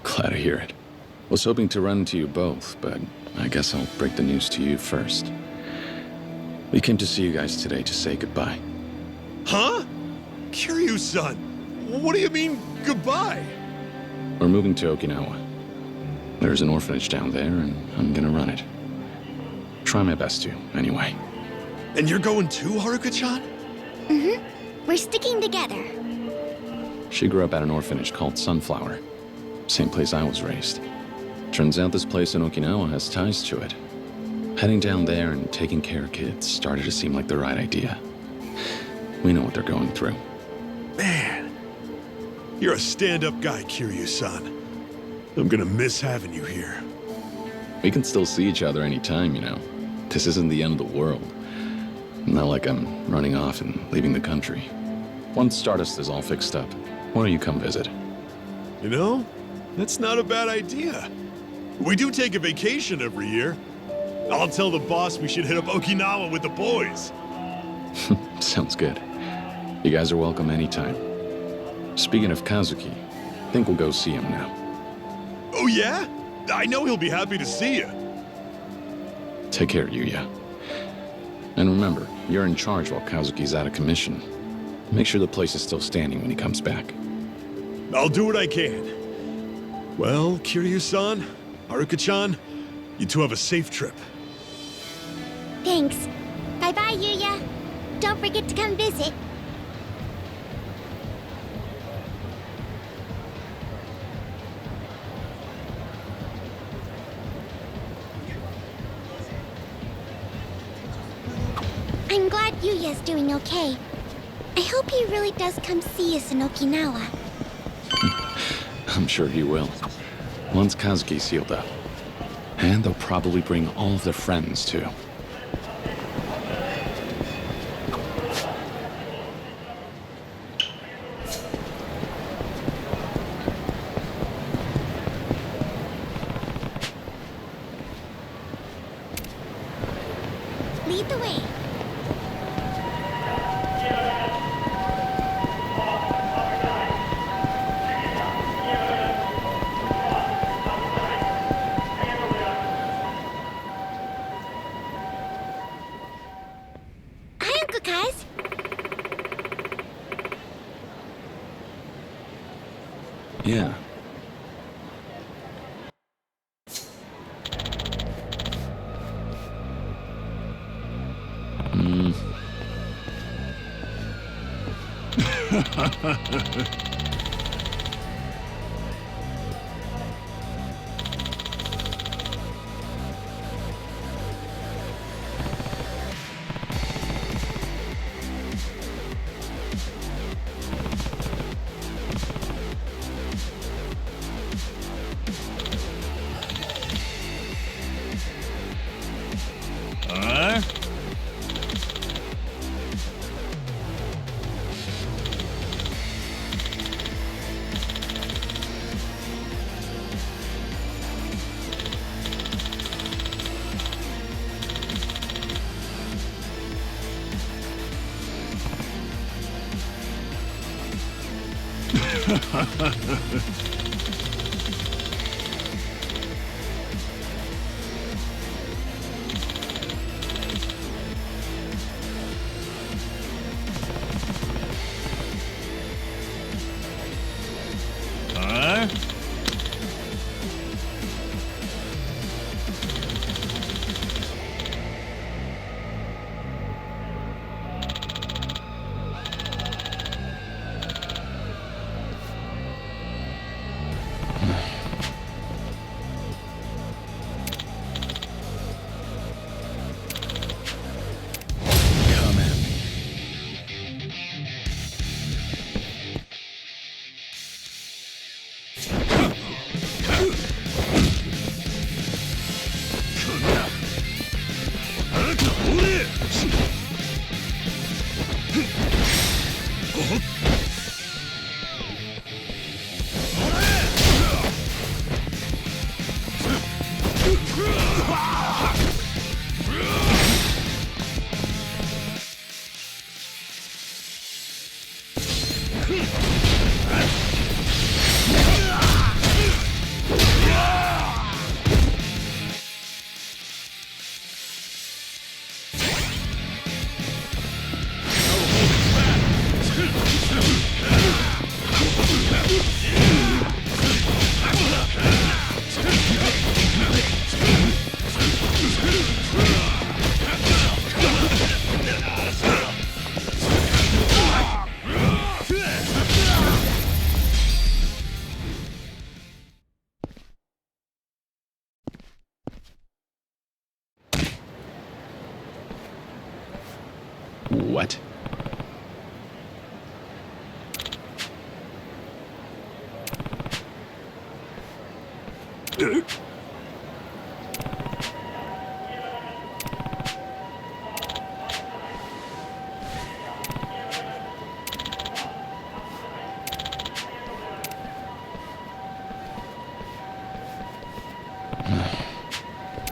Glad to hear it. Was hoping to run into you both, but I guess I'll break the news to you first. We came to see you guys today to say goodbye. Huh? Kiryu-san, what do you mean, goodbye? We're moving to Okinawa. There's an orphanage down there, and I'm gonna run it. Try my best to, anyway. And you're going too, Haruka-chan? Mm-hmm. We're sticking together. She grew up at an orphanage called Sunflower. Same place I was raised. Turns out this place in Okinawa has ties to it. Heading down there and taking care of kids started to seem like the right idea. We know what they're going through. Man, you're a stand-up guy, Kiryu-san. I'm gonna miss having you here. We can still see each other anytime, you know. This isn't the end of the world. Not like I'm running off and leaving the country. Once Stardust is all fixed up, why don't you come visit? You know, that's not a bad idea. We do take a vacation every year. I'll tell the boss we should hit up Okinawa with the boys. Sounds good. You guys are welcome anytime. Speaking of Kazuki, I think we'll go see him now. Oh yeah? I know he'll be happy to see you. Take care, Yuya. And remember, you're in charge while Kazuki's out of commission. Make sure the place is still standing when he comes back. I'll do what I can. Well, Kiryu-san, Haruka-chan, you two have a safe trip. Thanks. Bye-bye, Yuya. Don't forget to come visit. I'm glad Yuya's doing okay. I hope he really does come see us in Okinawa. I'm sure he will. Once Kazuki's healed up. And they'll probably bring all of their friends, too. Lead the way. Hi, Uncle Kaz. Yeah. What?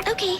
Okay.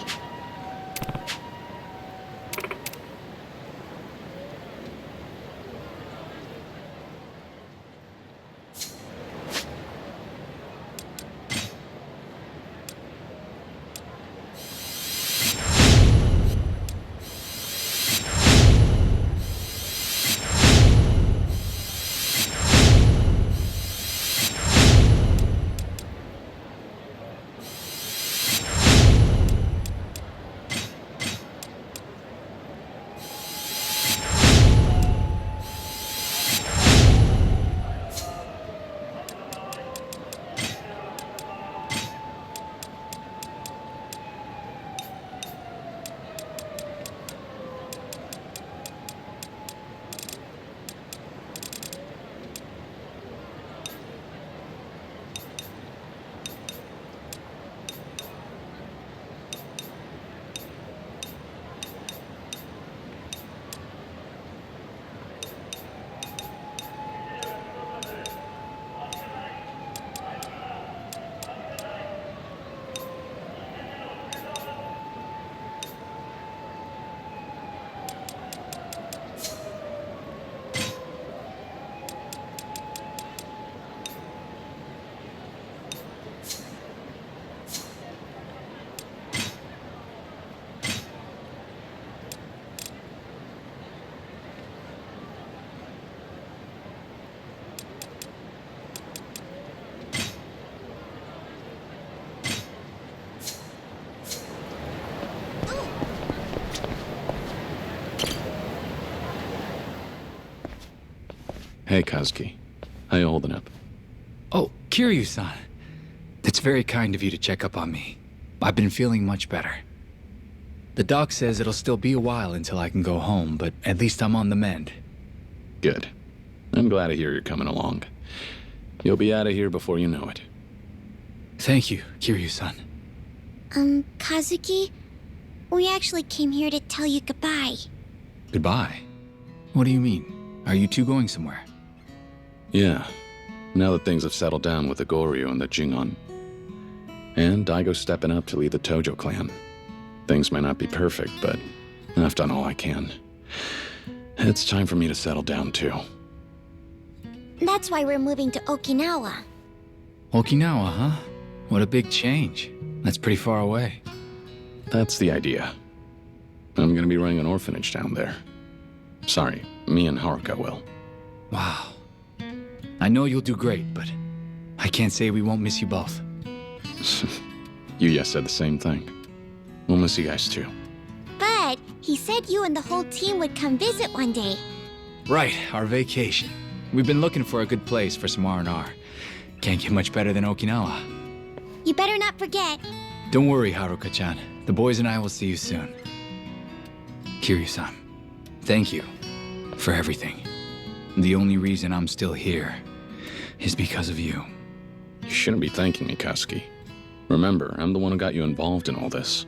Hey, Kazuki. How you holding up? Oh, Kiryu-san. That's very kind of you to check up on me. I've been feeling much better. The doc says it'll still be a while until I can go home, but at least I'm on the mend. Good. I'm glad to hear you're coming along. You'll be out of here before you know it. Thank you, Kiryu-san. Kazuki, we actually came here to tell you goodbye. Goodbye? What do you mean? Are you two going somewhere? Yeah. Now that things have settled down with the Goryu and the Jingon. And Daigo's stepping up to lead the Tojo clan. Things may not be perfect, but I've done all I can. It's time for me to settle down, too. That's why we're moving to Okinawa. Okinawa, huh? What a big change. That's pretty far away. That's the idea. I'm gonna be running an orphanage down there. Sorry, me and Haruka will. Wow. I know you'll do great, but I can't say we won't miss you both. Yuya said the same thing. We'll miss you guys too. But he said you and the whole team would come visit one day. Right, our vacation. We've been looking for a good place for some R&R. Can't get much better than Okinawa. You better not forget. Don't worry, Haruka-chan. The boys and I will see you soon. Kiryu-san, thank you for everything. The only reason I'm still here is because of you. You shouldn't be thanking me, Kazuki. Remember, I'm the one who got you involved in all this.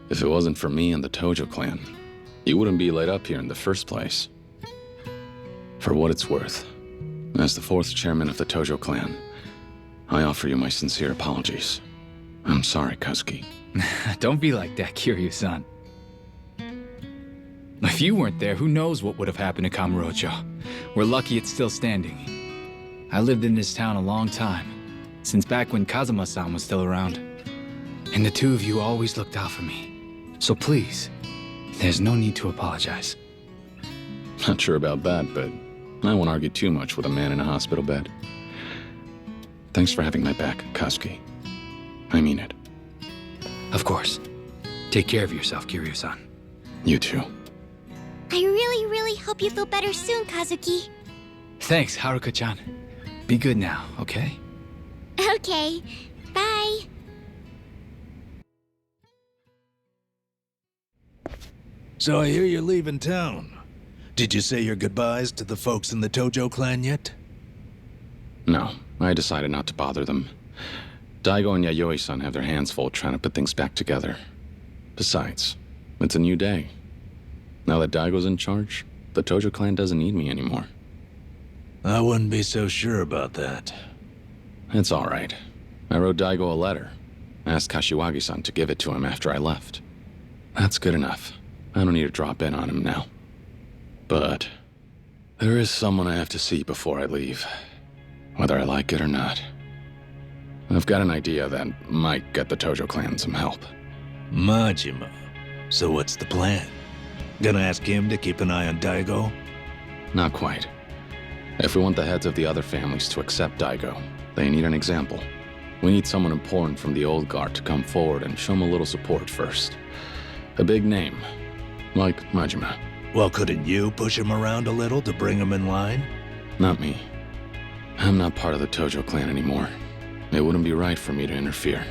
If it wasn't for me and the Tojo clan, you wouldn't be laid up here in the first place. For what it's worth, as the 4th chairman of the Tojo clan, I offer you my sincere apologies. I'm sorry, Kazuki. Don't be like that, Kiryu-san. If you weren't there, who knows what would have happened to Kamurocho. We're lucky it's still standing. I lived in this town a long time, since back when Kazuma-san was still around. And the two of you always looked out for me. So please, there's no need to apologize. Not sure about that, but I won't argue too much with a man in a hospital bed. Thanks for having my back, Kazuki. I mean it. Of course. Take care of yourself, Kiryu-san. You too. I really, really hope you feel better soon, Kazuki. Thanks, Haruka-chan. Be good now, okay? Okay. Bye. So I hear you're leaving town. Did you say your goodbyes to the folks in the Tojo clan yet? No, I decided not to bother them. Daigo and Yayoi-san have their hands full trying to put things back together. Besides, it's a new day. Now that Daigo's in charge, the Tojo clan doesn't need me anymore. I wouldn't be so sure about that. It's all right. I wrote Daigo a letter. Asked Kashiwagi-san to give it to him after I left. That's good enough. I don't need to drop in on him now. But there is someone I have to see before I leave, whether I like it or not. I've got an idea that might get the Tojo clan some help. Majima. So what's the plan? Gonna ask him to keep an eye on Daigo? Not quite. If we want the heads of the other families to accept Daigo, they need an example. We need someone important from the old guard to come forward and show them a little support first. A big name, like Majima. Well, couldn't you push him around a little to bring him in line? Not me. I'm not part of the Tojo clan anymore. It wouldn't be right for me to interfere.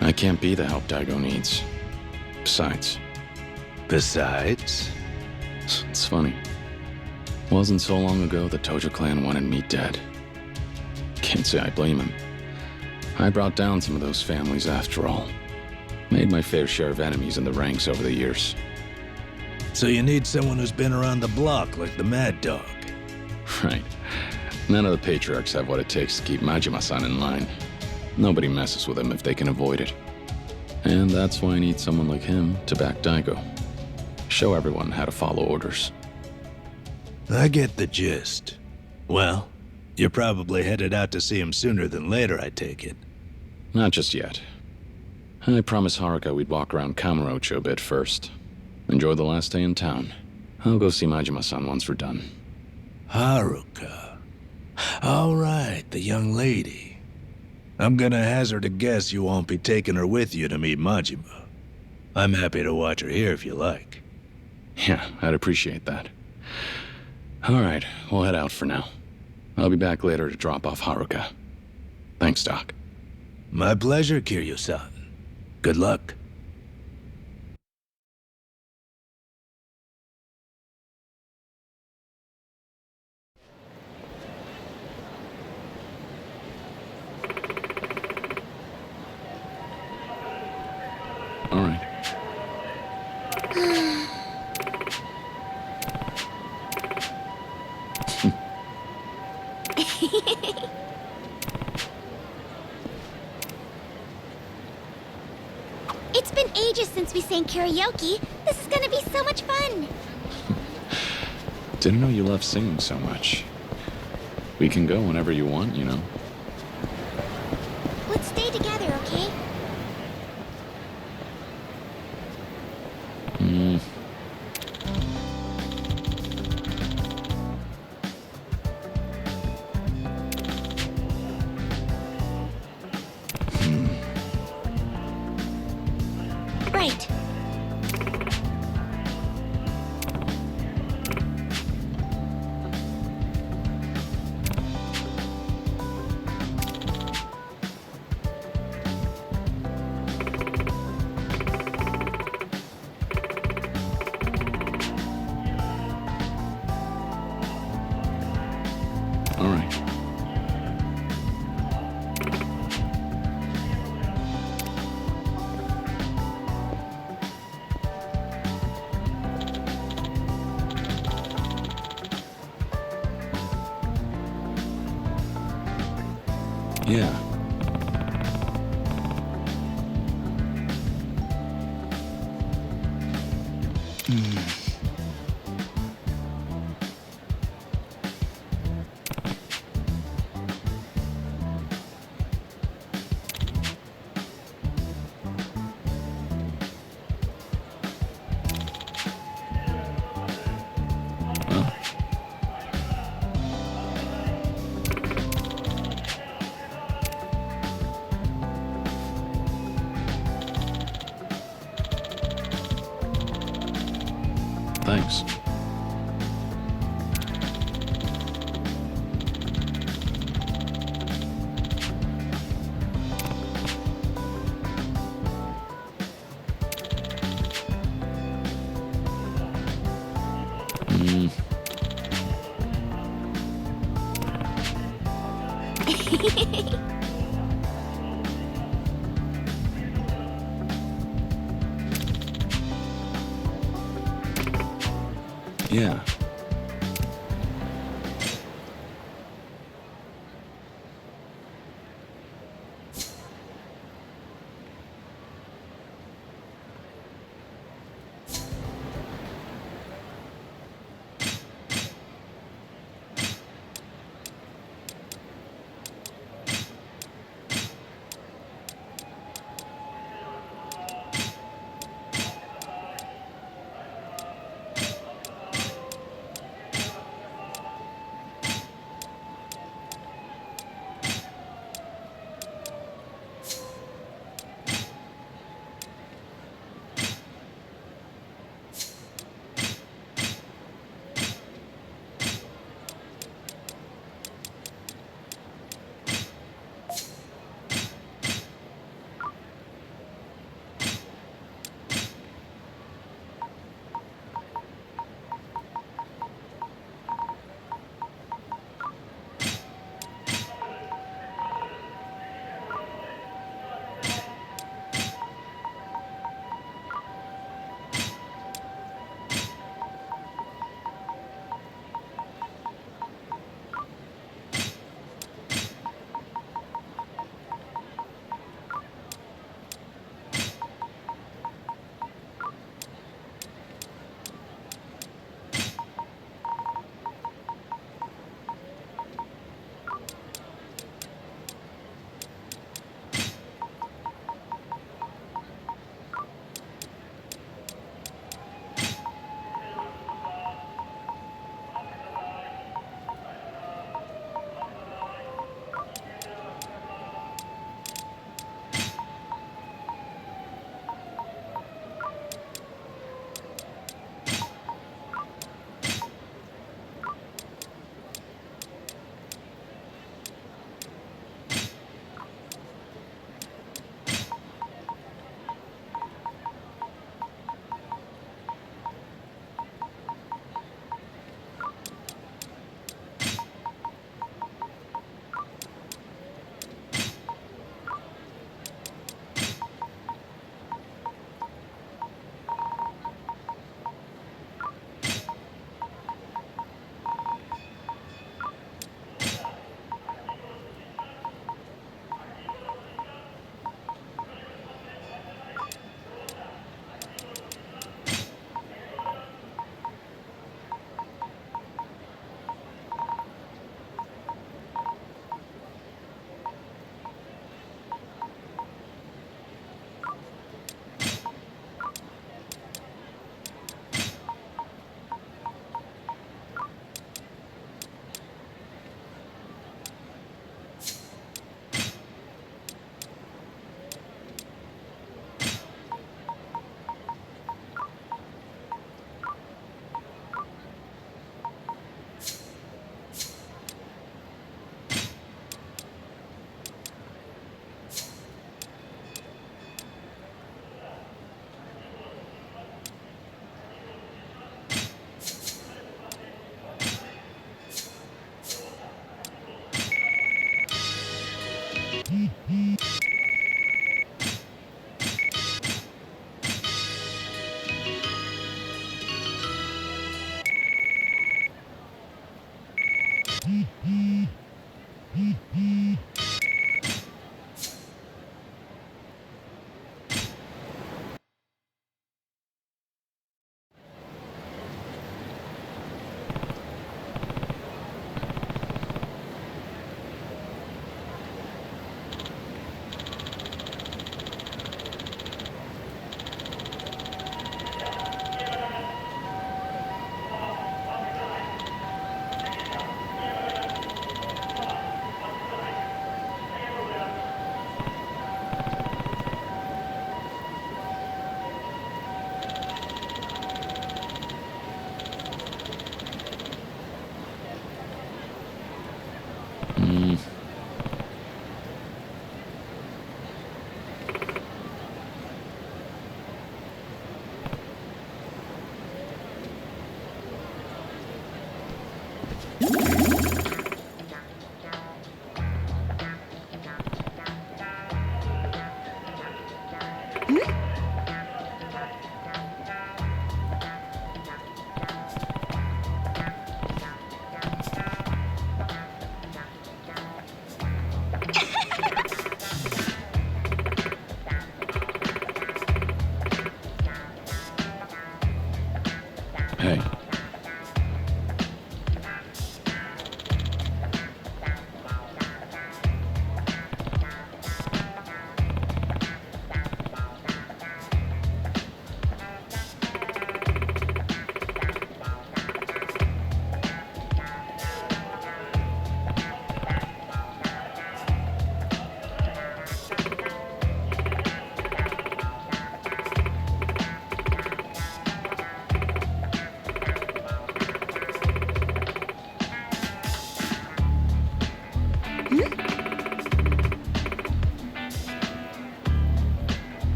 I can't be the help Daigo needs. Besides? It's funny. Wasn't so long ago the Tojo clan wanted me dead. Can't say I blame him. I brought down some of those families after all. Made my fair share of enemies in the ranks over the years. So you need someone who's been around the block like the Mad Dog. Right. None of the patriarchs have what it takes to keep Majima-san in line. Nobody messes with him if they can avoid it. And that's why I need someone like him to back Daigo. Show everyone how to follow orders. I get the gist. Well, you're probably headed out to see him sooner than later, I take it. Not just yet. I promised Haruka we'd walk around Kamurocho a bit first. Enjoy the last day in town. I'll go see Majima-san once we're done. Haruka. All right, the young lady. I'm gonna hazard a guess you won't be taking her with you to meet Majima. I'm happy to watch her here if you like. Yeah, I'd appreciate that. All right, we'll head out for now. I'll be back later to drop off Haruka. Thanks, Doc. My pleasure, Kiryu-san. Good luck. All right. It's been ages since we sang karaoke. This is gonna be so much fun. Didn't know you loved singing so much. We can go whenever you want, you know. Let's stay together, okay? Right. All right. Yeah. Thanks. Yeah. Hey.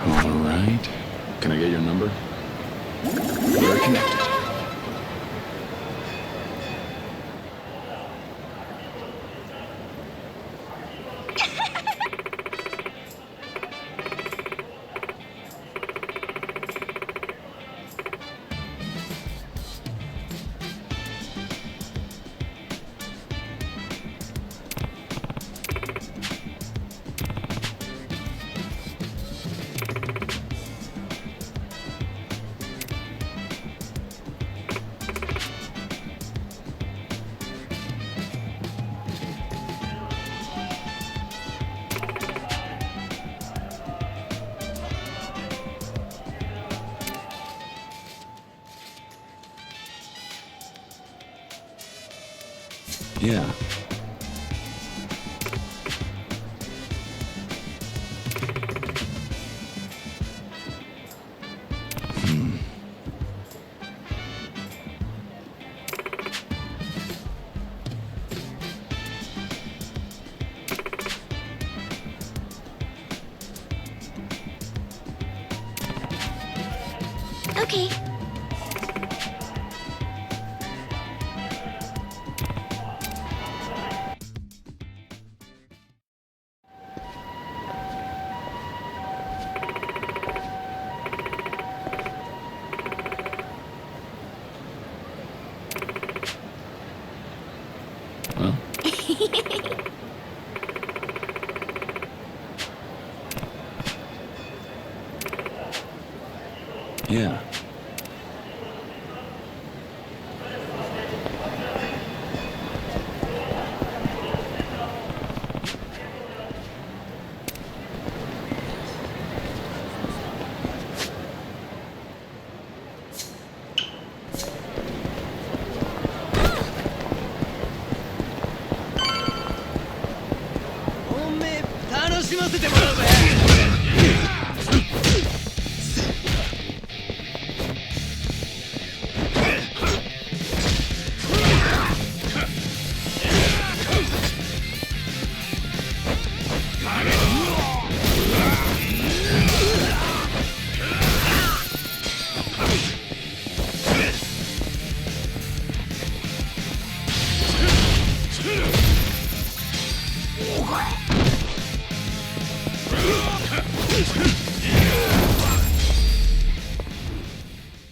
Alright. Can I get your number? We're connected. Yeah. Okay. Yeah. しませてもらうぜ。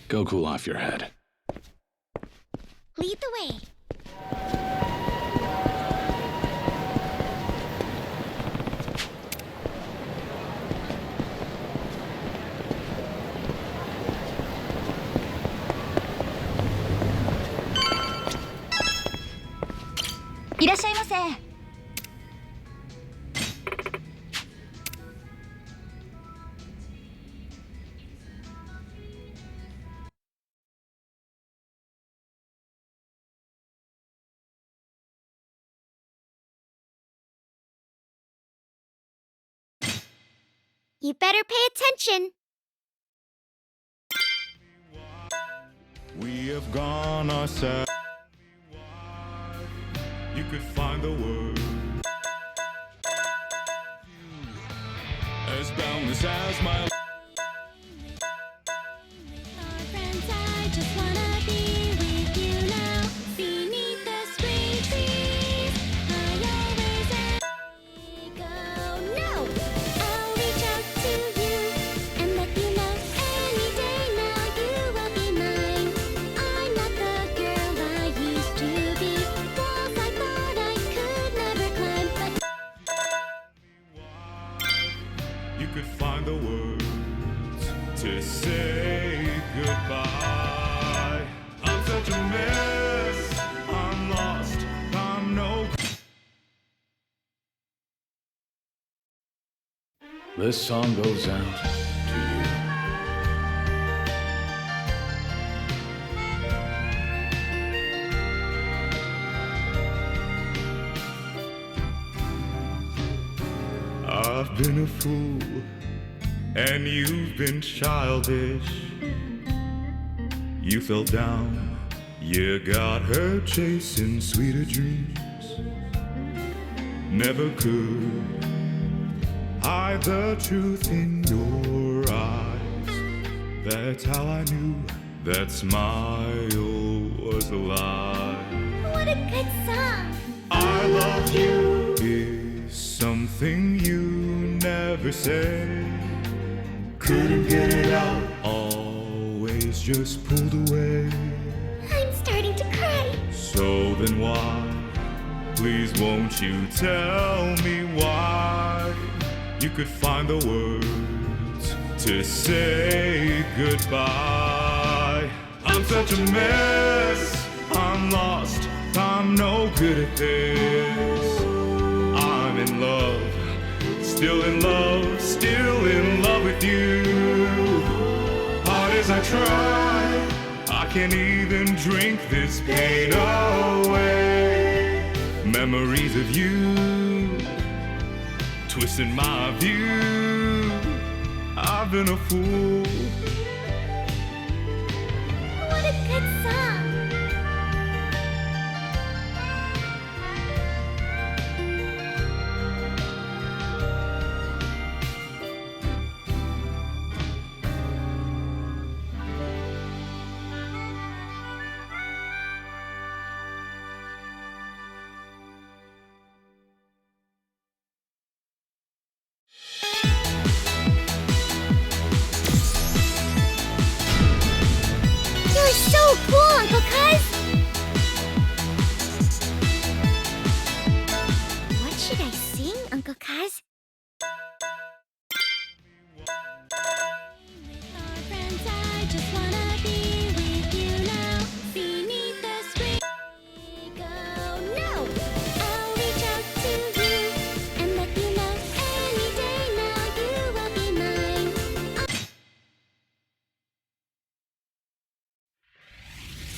Go cool off your head. Lead the way. You better pay attention. We have gone our separate. You could find the word as boundless as my. Friends, I just wanna be with you now. Beneath the spring trees, I always go. No, I'll reach out to you and let you know any day now you will be mine. I'm not the girl I used to be. Walls I thought I could never climb, but You could find the words to say goodbye. I'm such a mess. I'm lost. I'm no. This song goes out to you. I've been a fool, and you've been childish. You fell down, you got hurt chasing sweeter dreams. Never could hide the truth in your eyes. That's how I knew that smile was a lie. what a good song. I love you is something you never said. Couldn't get it out, always just pulled away. I'm starting to cry. So then why, please won't you tell me why? You could find the words to say goodbye. I'm such a mess, I'm lost, I'm no good at this. I'm in love, still in love, still in love with you. Hard as I try, I can't even drink this pain away. Memories of you, twisting my view. I've been a fool. What a good song. You're so cool, Uncle Cuz! What should I sing, Uncle Cuz? Friends, I just wanna be with you now. Beneath the spring go. No, I'll reach out to you and let you know any day now you will be mine.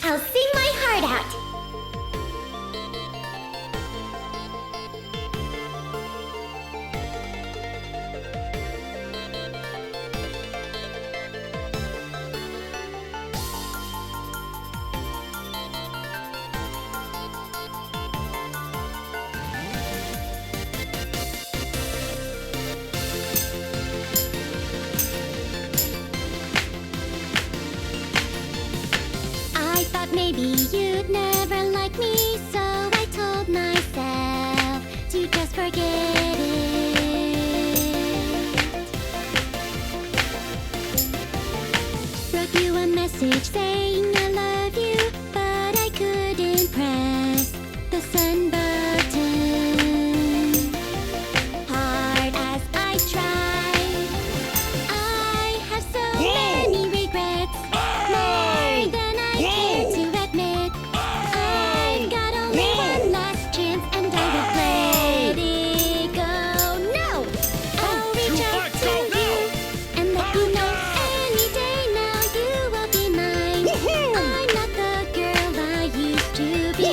I'll sing my heart out. message saying I love you, but I couldn't press the send button. Hard as I tried, I have so many regrets, more than I care to admit. I've got only one last chance, and I will let it go. No, I'll reach out to you and let you know any day now you will be mine. I'm not the girl I used to be.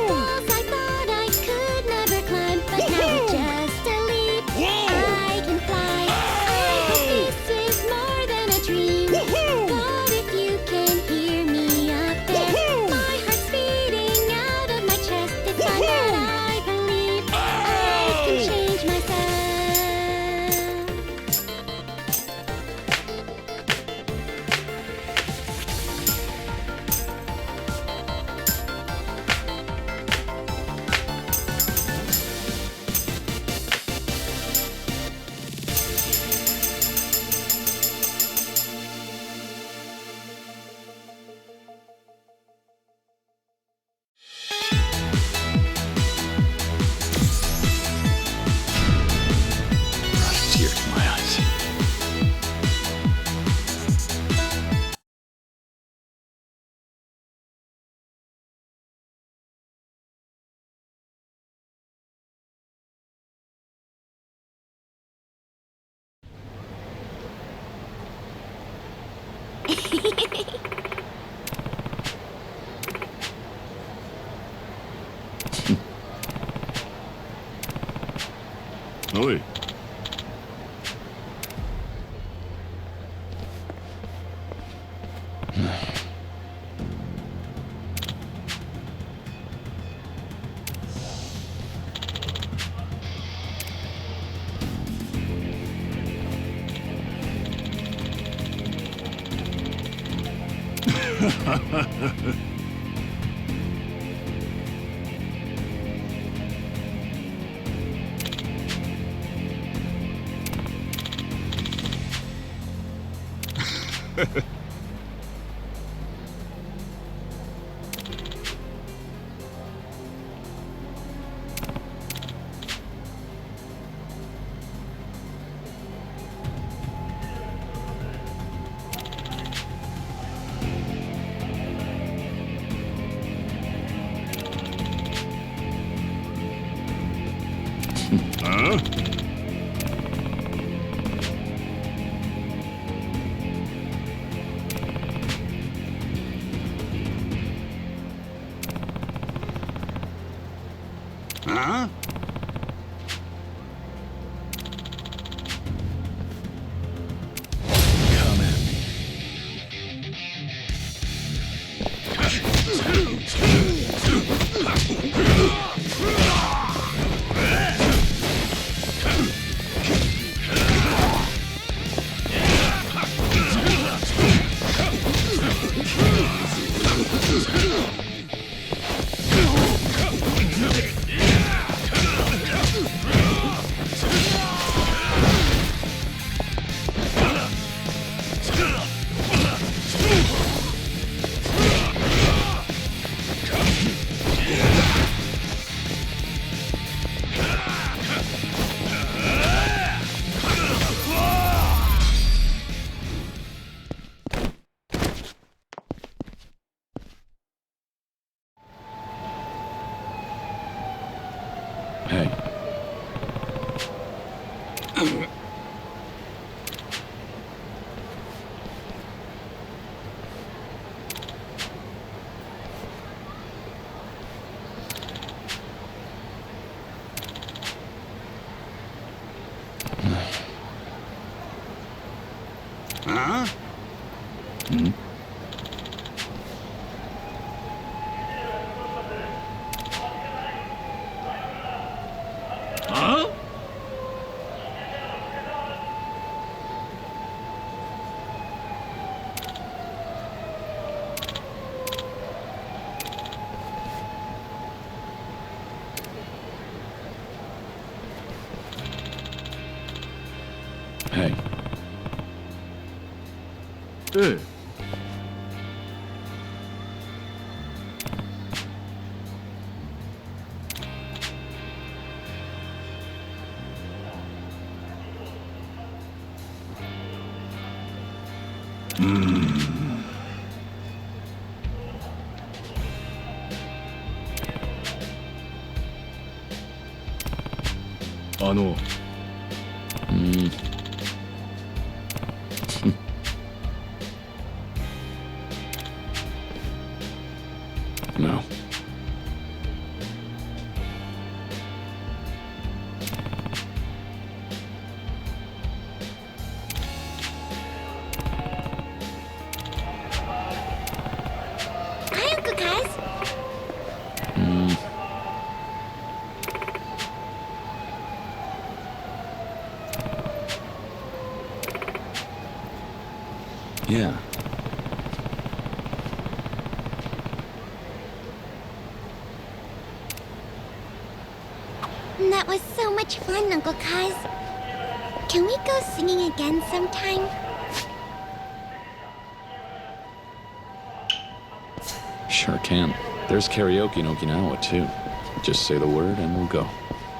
Walls I thought I could never climb, but now with just a leap, I can fly. I hope this is more than a dream. God, if you can hear me up there, my heart's beating out of my chest. It's time that I believe I can change myself. Brought a tear to my eyes. Oi. Huh? Huh? Hey. Huh? Hmm? Huh? Hey. Hey. No. Hi, Uncle Kaz. Yeah. That was so much fun, Uncle Kaz. Can we go singing again sometime? Sure can. There's karaoke in Okinawa, too. Just say the word and we'll go.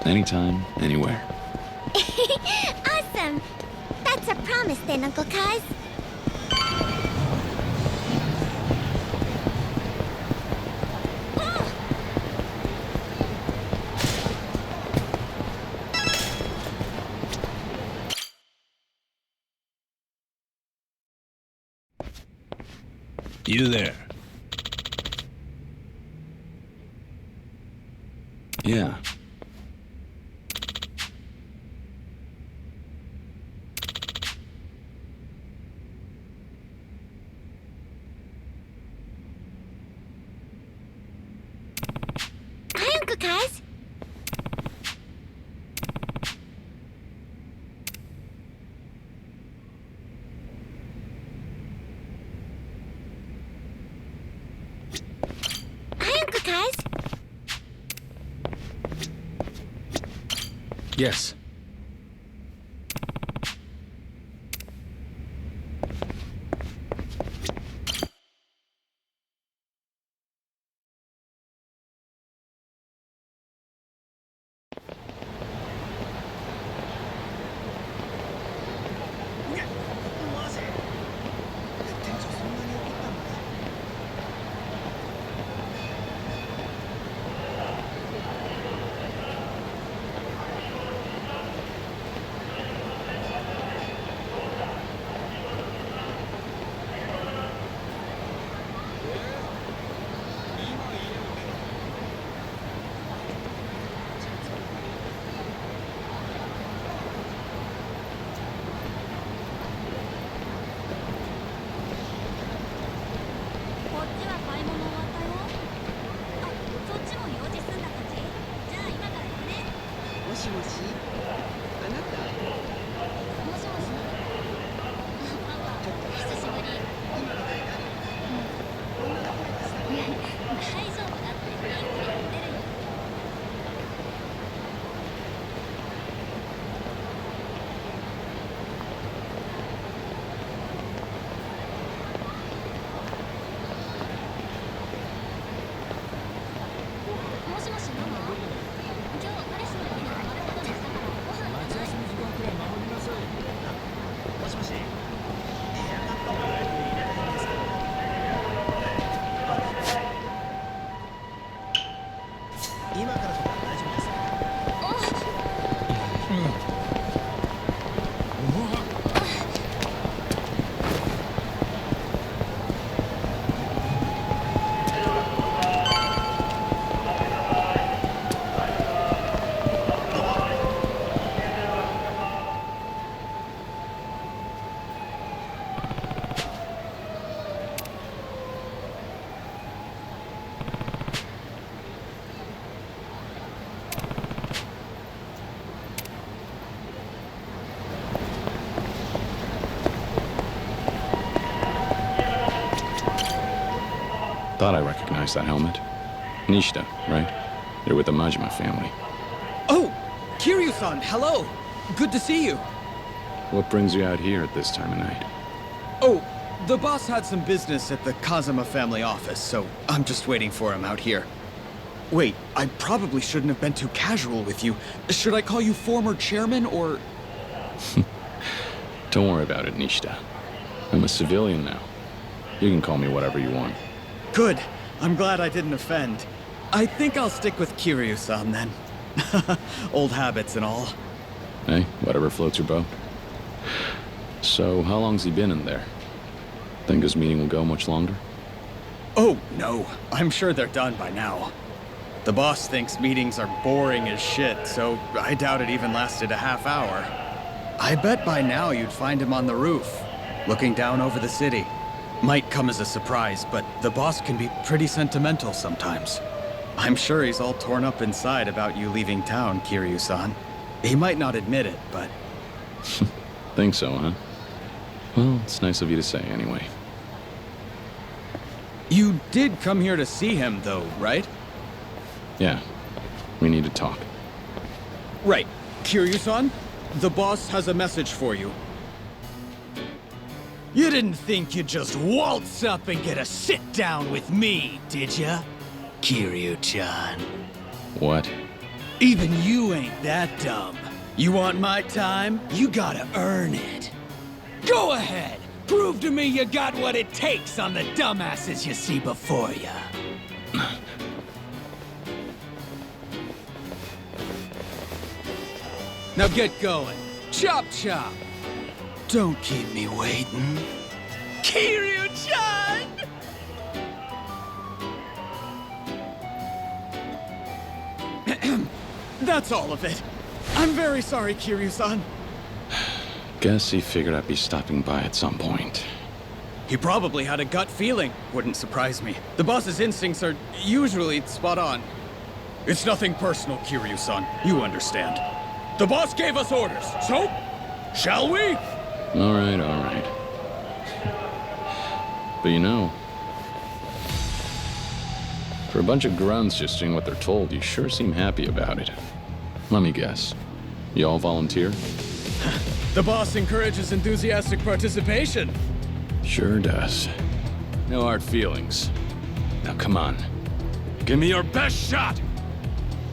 Anytime, anywhere. Awesome! That's a promise then, Uncle Kaz. You there? Yeah. Hi, Uncle Kaz. Hi, Uncle Kaz. Yes. Thought I recognized that helmet. Nishida, right? You're with the Majima family. Oh! Kiryu-san, hello! Good to see you. What brings you out here at this time of night? Oh, the boss had some business at the Kazama family office, so I'm just waiting for him out here. Wait, I probably shouldn't have been too casual with you. Should I call you former chairman, or... Don't worry about it, Nishida. I'm a civilian now. You can call me whatever you want. Good. I'm glad I didn't offend. I think I'll stick with Kiryu-san then. Old habits and all. Hey, whatever floats your boat. So, how long's he been in there? Think his meeting will go much longer? Oh, no. I'm sure they're done by now. The boss thinks meetings are boring as shit, so I doubt it even lasted a half hour. I bet by now you'd find him on the roof, looking down over the city. Might come as a surprise, but the boss can be pretty sentimental sometimes. I'm sure he's all torn up inside about you leaving town, Kiryu-san. He might not admit it, but... Think so, huh? Well, it's nice of you to say anyway. You did come here to see him, though, right? Yeah, we need to talk. Right. Kiryu-san, the boss has a message for you. You didn't think you'd just waltz up and get a sit-down with me, did ya? Kiryu-chan. What? Even you ain't that dumb. You want my time? You gotta earn it. Go ahead! Prove to me you got what it takes on the dumbasses you see before ya. Now get going. Chop chop! Don't keep me waiting. Kiryu-chan! That's all of it. I'm very sorry, Kiryu-san. Guess he figured I'd be stopping by at some point. He probably had a gut feeling. Wouldn't surprise me. The boss's instincts are usually spot on. It's nothing personal, Kiryu-san. You understand. The boss gave us orders, so... shall we? All right. But you know... for a bunch of grunts just doing what they're told, you sure seem happy about it. Let me guess. You all volunteer? The boss encourages enthusiastic participation. Sure does. No hard feelings. Now come on. Give me your best shot!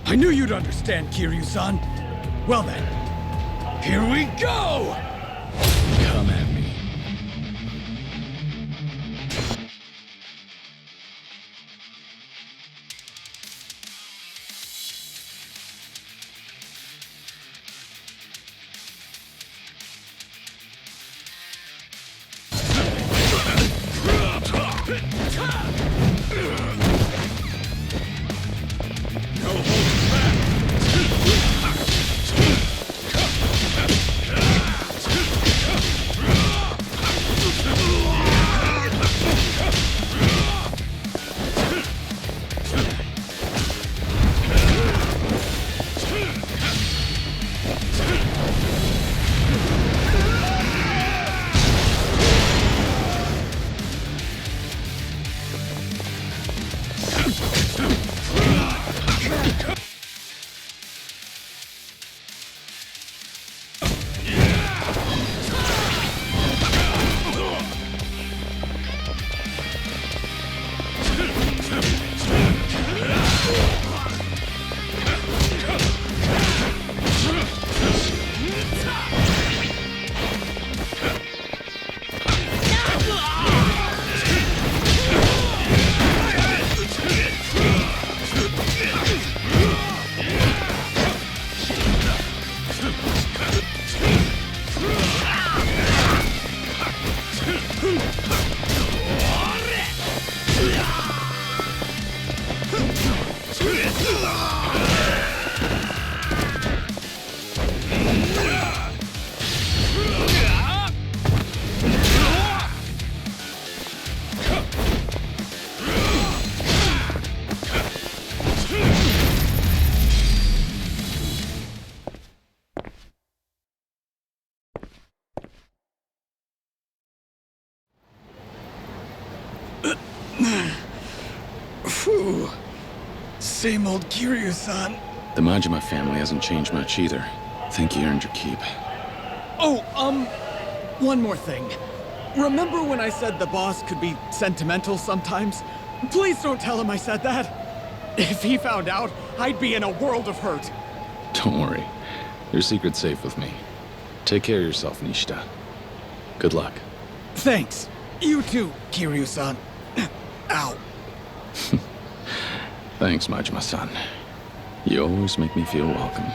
I knew you'd understand, Kiryu-san. Well then, here we go! Come at me. Phew. Same old Kiryu-san. The Majima family hasn't changed much either. Think you earned your keep. Oh, one more thing. Remember when I said the boss could be sentimental sometimes? Please don't tell him I said that. If he found out, I'd be in a world of hurt. Don't worry. Your secret's safe with me. Take care of yourself, Nishida. Good luck. Thanks. You too, Kiryu-san. Ow. Thanks, Majima-san. You always make me feel welcome.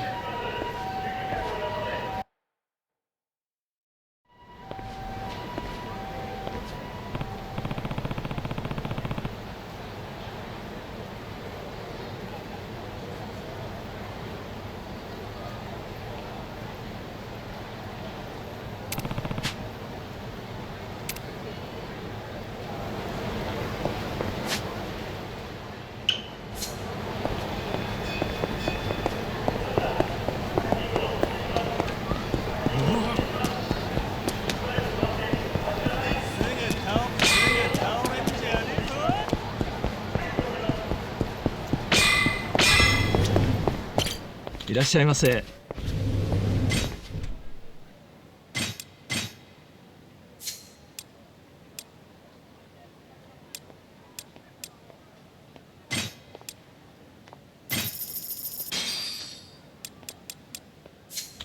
いらっしゃいませ。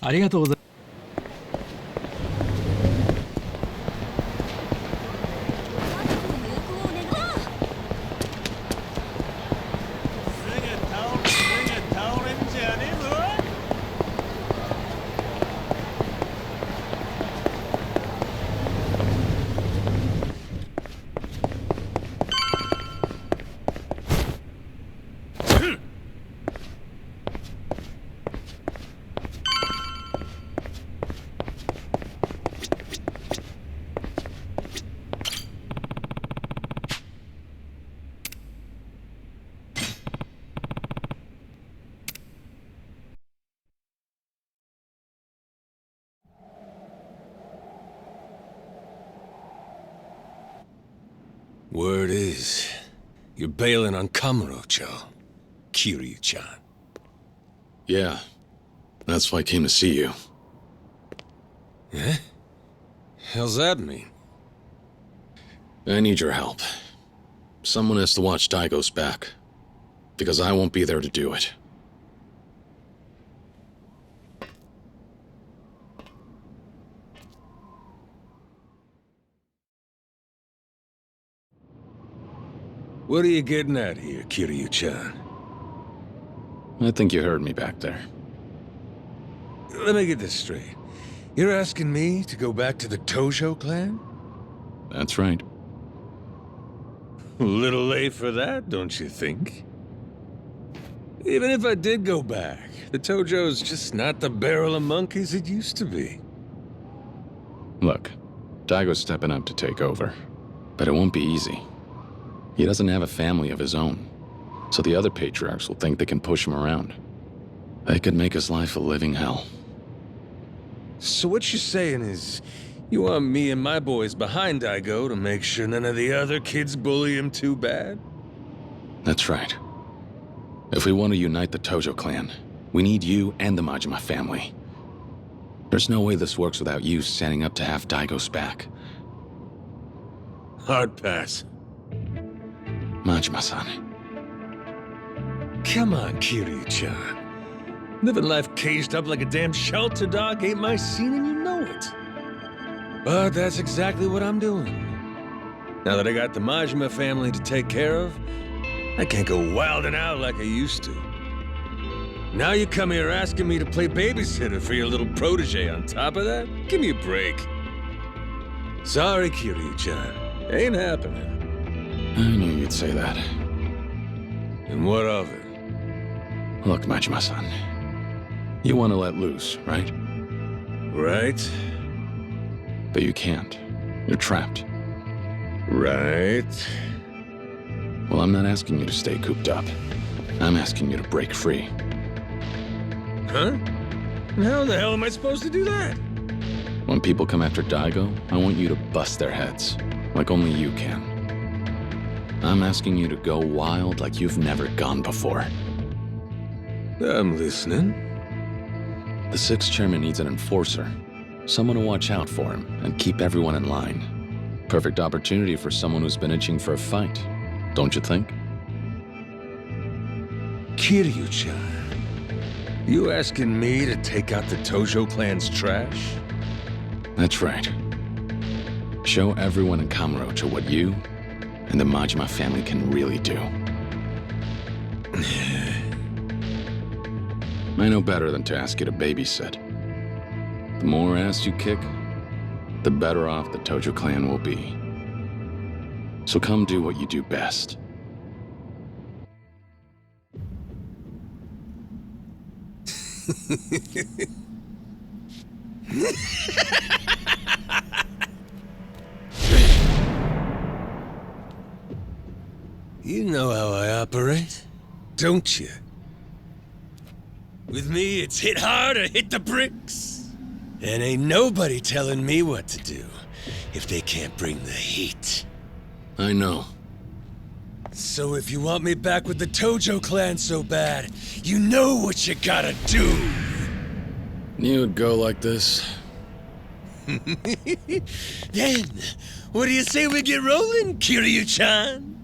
ありがとうございます。Word is, you're bailing on Kamurocho, Kiryu-chan. Yeah, that's why I came to see you. Eh? How's that mean? I need your help. Someone has to watch Daigo's back, because I won't be there to do it. What are you getting at here, Kiryu-chan? I think you heard me back there. Let me get this straight. You're asking me to go back to the Tojo clan? That's right. A little late for that, don't you think? Even if I did go back, the Tojo's just not the barrel of monkeys it used to be. Look, Daigo's stepping up to take over, but it won't be easy. He doesn't have a family of his own, so the other patriarchs will think they can push him around. They could make his life a living hell. So what you're saying is, you want me and my boys behind Daigo to make sure none of the other kids bully him too bad? That's right. If we want to unite the Tojo clan, we need you and the Majima family. There's no way this works without you standing up to have Daigo's back. Hard pass. Majima-san. Come on, Kiryu-chan. Living life caged up like a damn shelter dog ain't my scene and you know it. But that's exactly what I'm doing. Now that I got the Majima family to take care of, I can't go wilding out like I used to. Now you come here asking me to play babysitter for your little protege on top of that? Give me a break. Sorry, Kiryu-chan. Ain't happening. I knew you'd say that. And what of it? Look, Majima-san. You want to let loose, right? Right. But you can't. You're trapped. Right. Well, I'm not asking you to stay cooped up. I'm asking you to break free. Huh? How the hell am I supposed to do that? When people come after Daigo, I want you to bust their heads, like only you can. I'm asking you to go wild like you've never gone before. I'm listening. The 6th chairman needs an enforcer. Someone to watch out for him and keep everyone in line. Perfect opportunity for someone who's been itching for a fight, don't you think? Kiryu-chan, you asking me to take out the Tojo clan's trash? That's right. Show everyone in Kamurocho what you and the Majima family can really do. I know better than to ask you to babysit. The more ass you kick, the better off the Tojo clan will be. So come do what you do best. You know how I operate, don't you? With me, it's hit hard or hit the bricks. And ain't nobody telling me what to do if they can't bring the heat. I know. So if you want me back with the Tojo clan so bad, you know what you gotta do. Knew it'd go like this. Then, what do you say we get rolling, Kiryu-chan?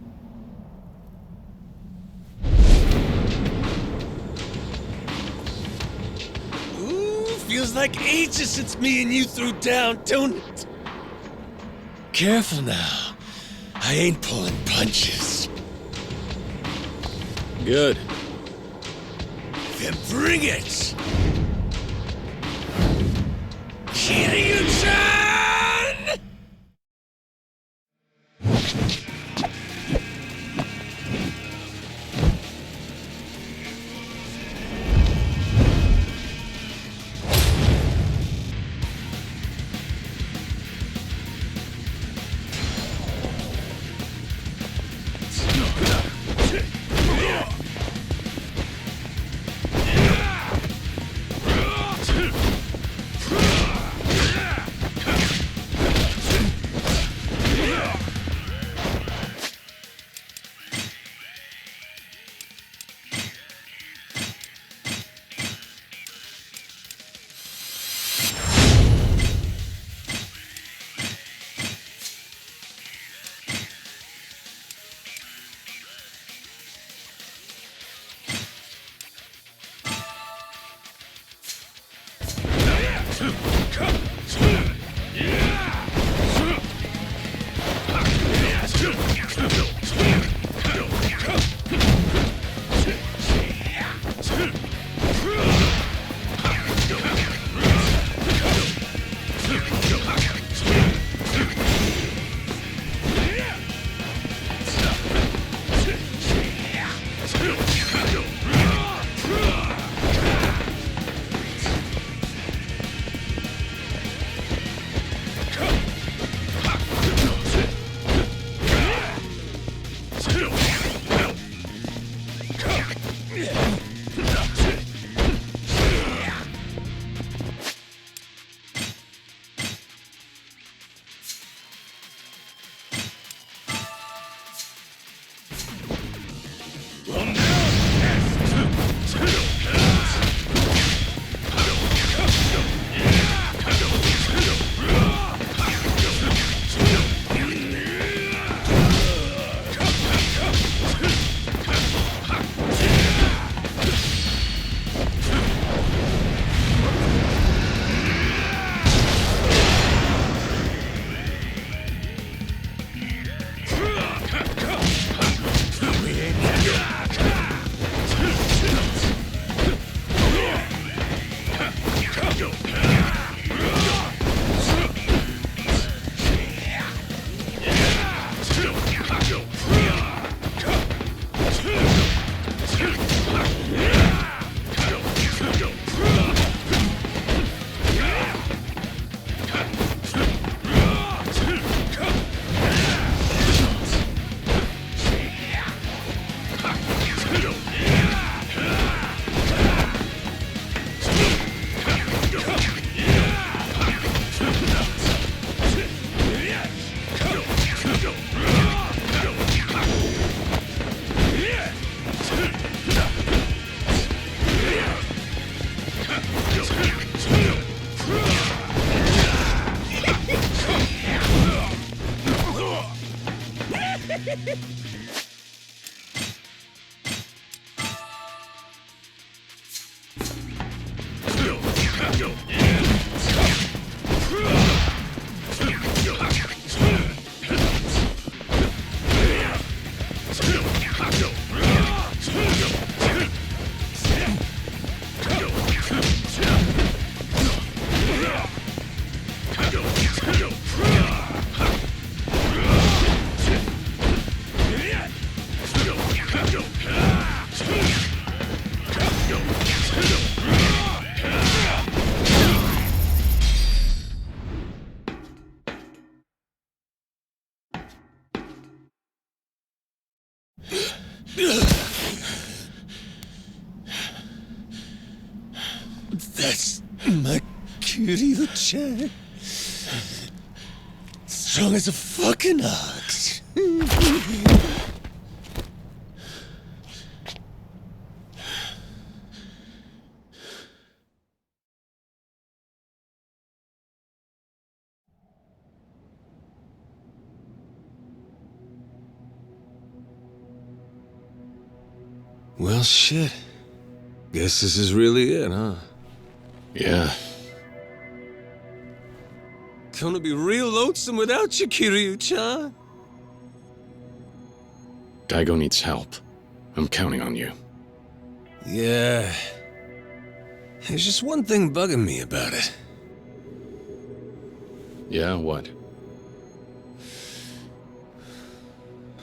Ooh, feels like ages since me and you threw down, don't it? Careful now. I ain't pulling punches. Good. Then bring it! Kiryu-chan! Kiryu-chan. Strong as a fucking ox. Well, shit. Guess this is really it, huh? Yeah. Gonna be real lonesome without you, Kiryu-chan. Daigo needs help. I'm counting on you. Yeah. There's just one thing bugging me about it. Yeah, what?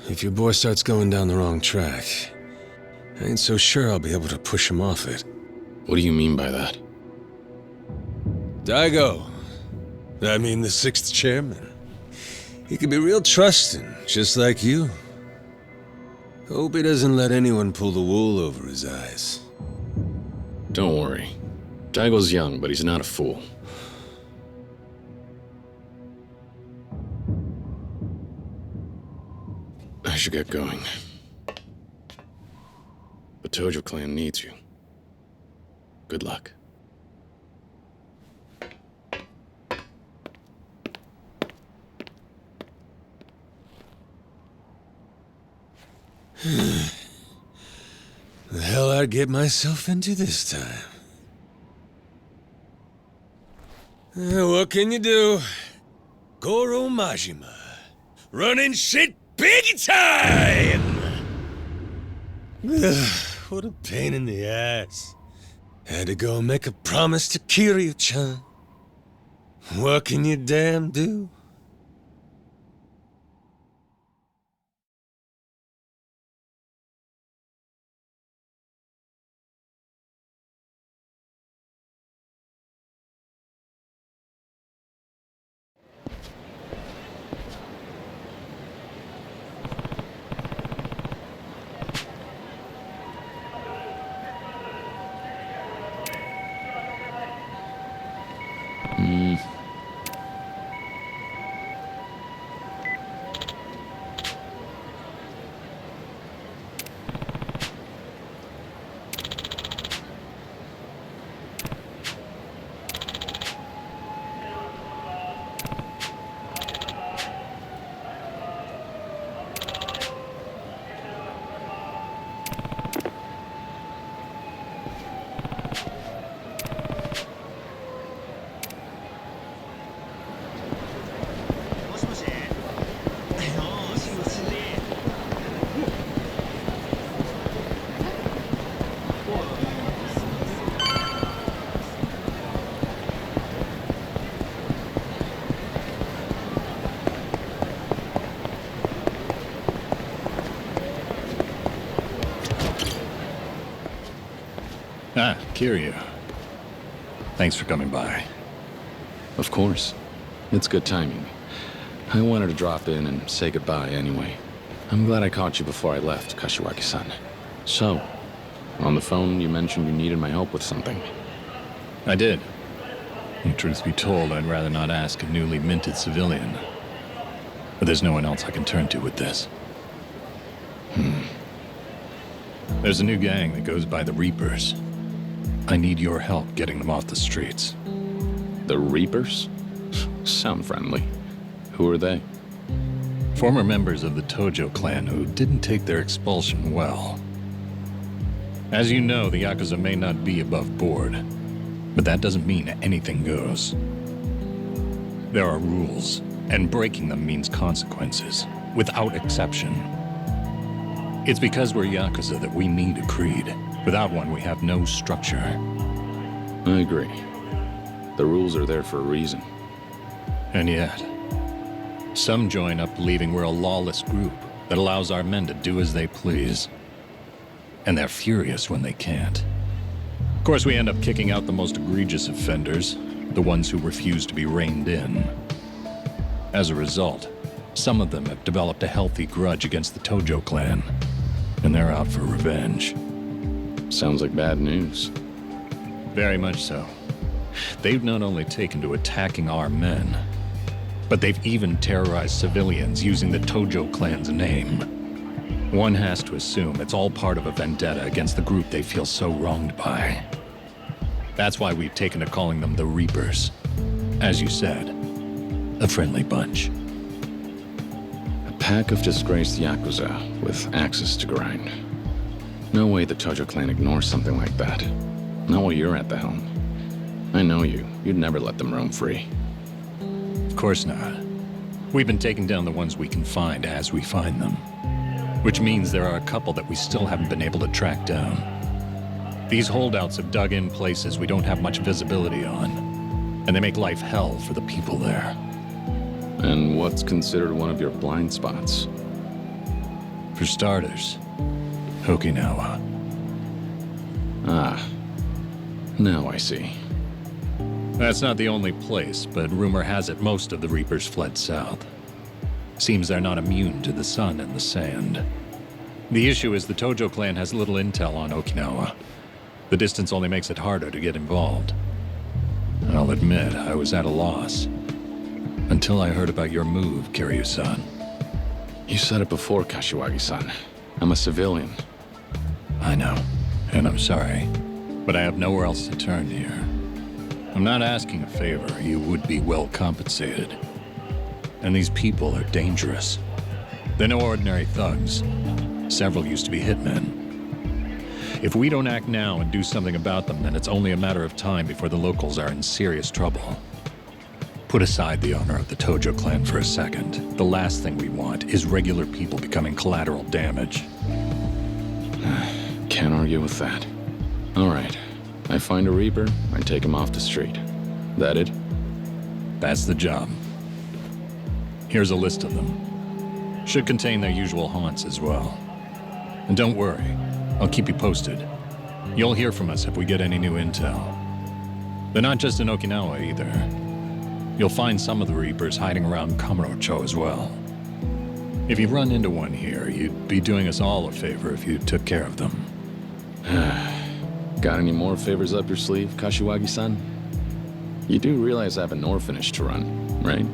If your boy starts going down the wrong track, I ain't so sure I'll be able to push him off it. What do you mean by that? Daigo. I mean the 6th chairman. He can be real trusting, just like you. Hope he doesn't let anyone pull the wool over his eyes. Don't worry. Daigo's young, but he's not a fool. I should get going. The Tojo clan needs you. Good luck. The hell I'd get myself into this time. What can you do? Goro Majima. Running shit big time! What a pain in the ass. Had to go make a promise to Kiryu-chan. What can you damn do? Ah, Kiryu. Thanks for coming by. Of course. It's good timing. I wanted to drop in and say goodbye anyway. I'm glad I caught you before I left, Kashiwagi-san. So, on the phone you mentioned you needed my help with something. I did. And truth be told, I'd rather not ask a newly minted civilian. But there's no one else I can turn to with this. There's a new gang that goes by the Reapers. I need your help getting them off the streets. The Reapers? Sound friendly. Who are they? Former members of the Tojo clan who didn't take their expulsion well. As you know, the Yakuza may not be above board, but that doesn't mean anything goes. There are rules, and breaking them means consequences, without exception. It's because we're Yakuza that we need a creed. Without one, we have no structure. I agree. The rules are there for a reason. And yet, some join up believing we're a lawless group that allows our men to do as they please. And they're furious when they can't. Of course, we end up kicking out the most egregious offenders, the ones who refuse to be reined in. As a result, some of them have developed a healthy grudge against the Tojo clan, and they're out for revenge. Sounds like bad news. Very much so. They've not only taken to attacking our men, but they've even terrorized civilians using the Tojo clan's name. One has to assume it's all part of a vendetta against the group they feel so wronged by. That's why we've taken to calling them the Reapers. As you said, a friendly bunch. A pack of disgraced Yakuza with axes to grind. No way the Tojo clan ignores something like that. Not while you're at the helm. I know you. You'd never let them roam free. Of course not. We've been taking down the ones we can find as we find them. Which means there are a couple that we still haven't been able to track down. These holdouts have dug in places we don't have much visibility on, and they make life hell for the people there. And what's considered one of your blind spots? For starters, Okinawa. Ah, now I see. That's not the only place, but rumor has it most of the Reapers fled south. Seems they're not immune to the sun and the sand. The issue is the Tojo clan has little intel on Okinawa. The distance only makes it harder to get involved. And I'll admit, I was at a loss. Until I heard about your move, Kiryu-san. You said it before, Kashiwagi-san. I'm a civilian. I know, and I'm sorry. But I have nowhere else to turn here. I'm not asking a favor. You would be well compensated. And these people are dangerous. They're no ordinary thugs. Several used to be hitmen. If we don't act now and do something about them, then it's only a matter of time before the locals are in serious trouble. Put aside the honor of the Tojo clan for a second. The last thing we want is regular people becoming collateral damage. Can't argue with that. All right. I find a Reaper, I take him off the street. That it? That's the job. Here's a list of them. Should contain their usual haunts as well. And don't worry, I'll keep you posted. You'll hear from us if we get any new intel. They're not just in Okinawa either. You'll find some of the Reapers hiding around Kamurocho as well. If you run into one here, you'd be doing us all a favor if you took care of them. Got any more favors up your sleeve, Kashiwagi-san? You do realize I have an orphanage to run, right?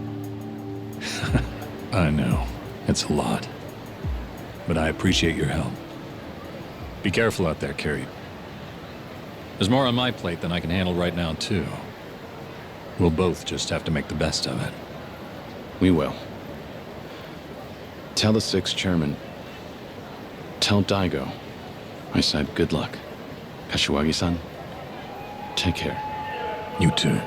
I know. It's a lot. But I appreciate your help. Be careful out there, Kiryu. There's more on my plate than I can handle right now, too. We'll both just have to make the best of it. We will. Tell the 6th chairman. Tell Daigo. I said good luck. Kashiwagi-san, take care. You too.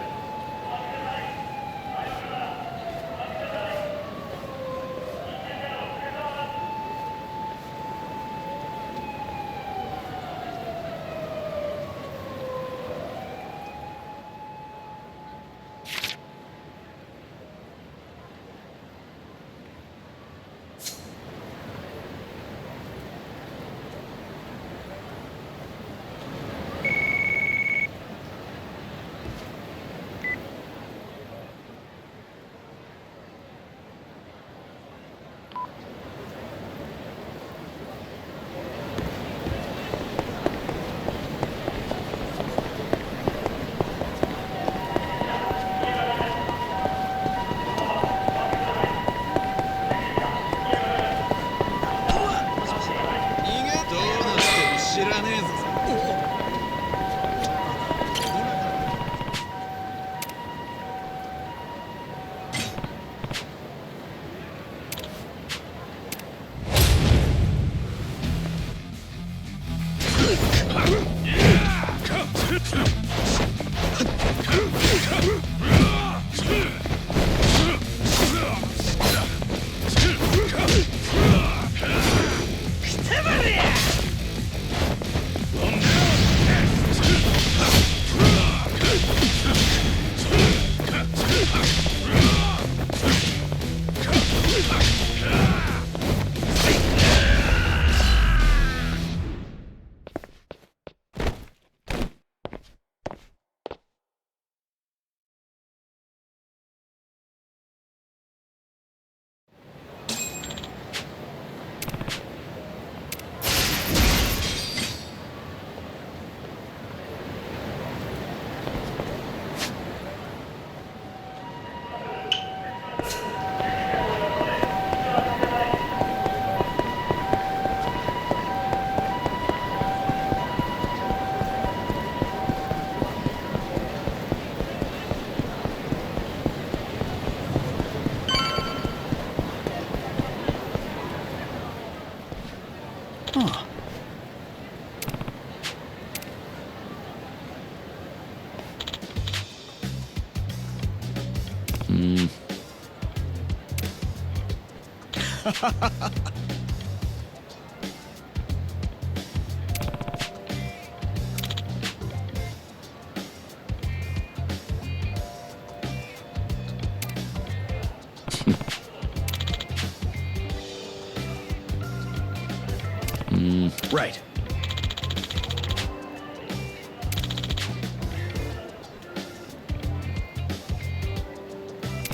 Right.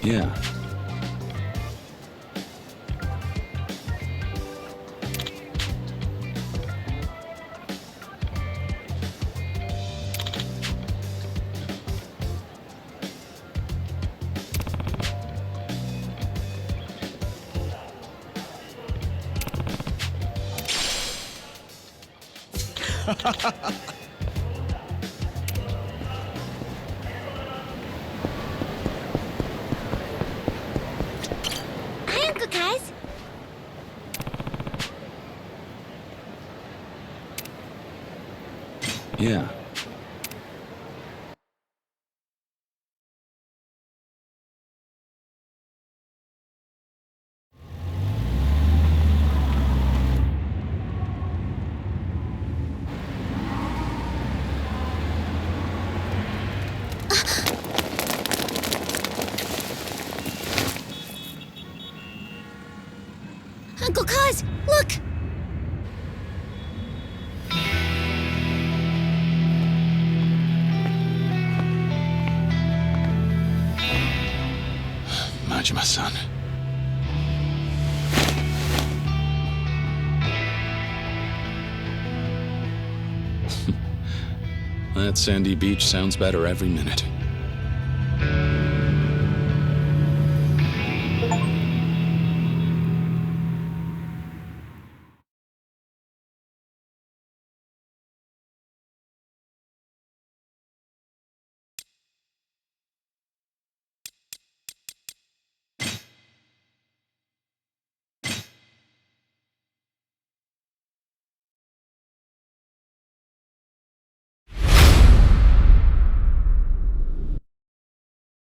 Yeah. Hi, Uncle Kaz. Yeah. Uncle Kaz, look! Majima-san. That sandy beach sounds better every minute.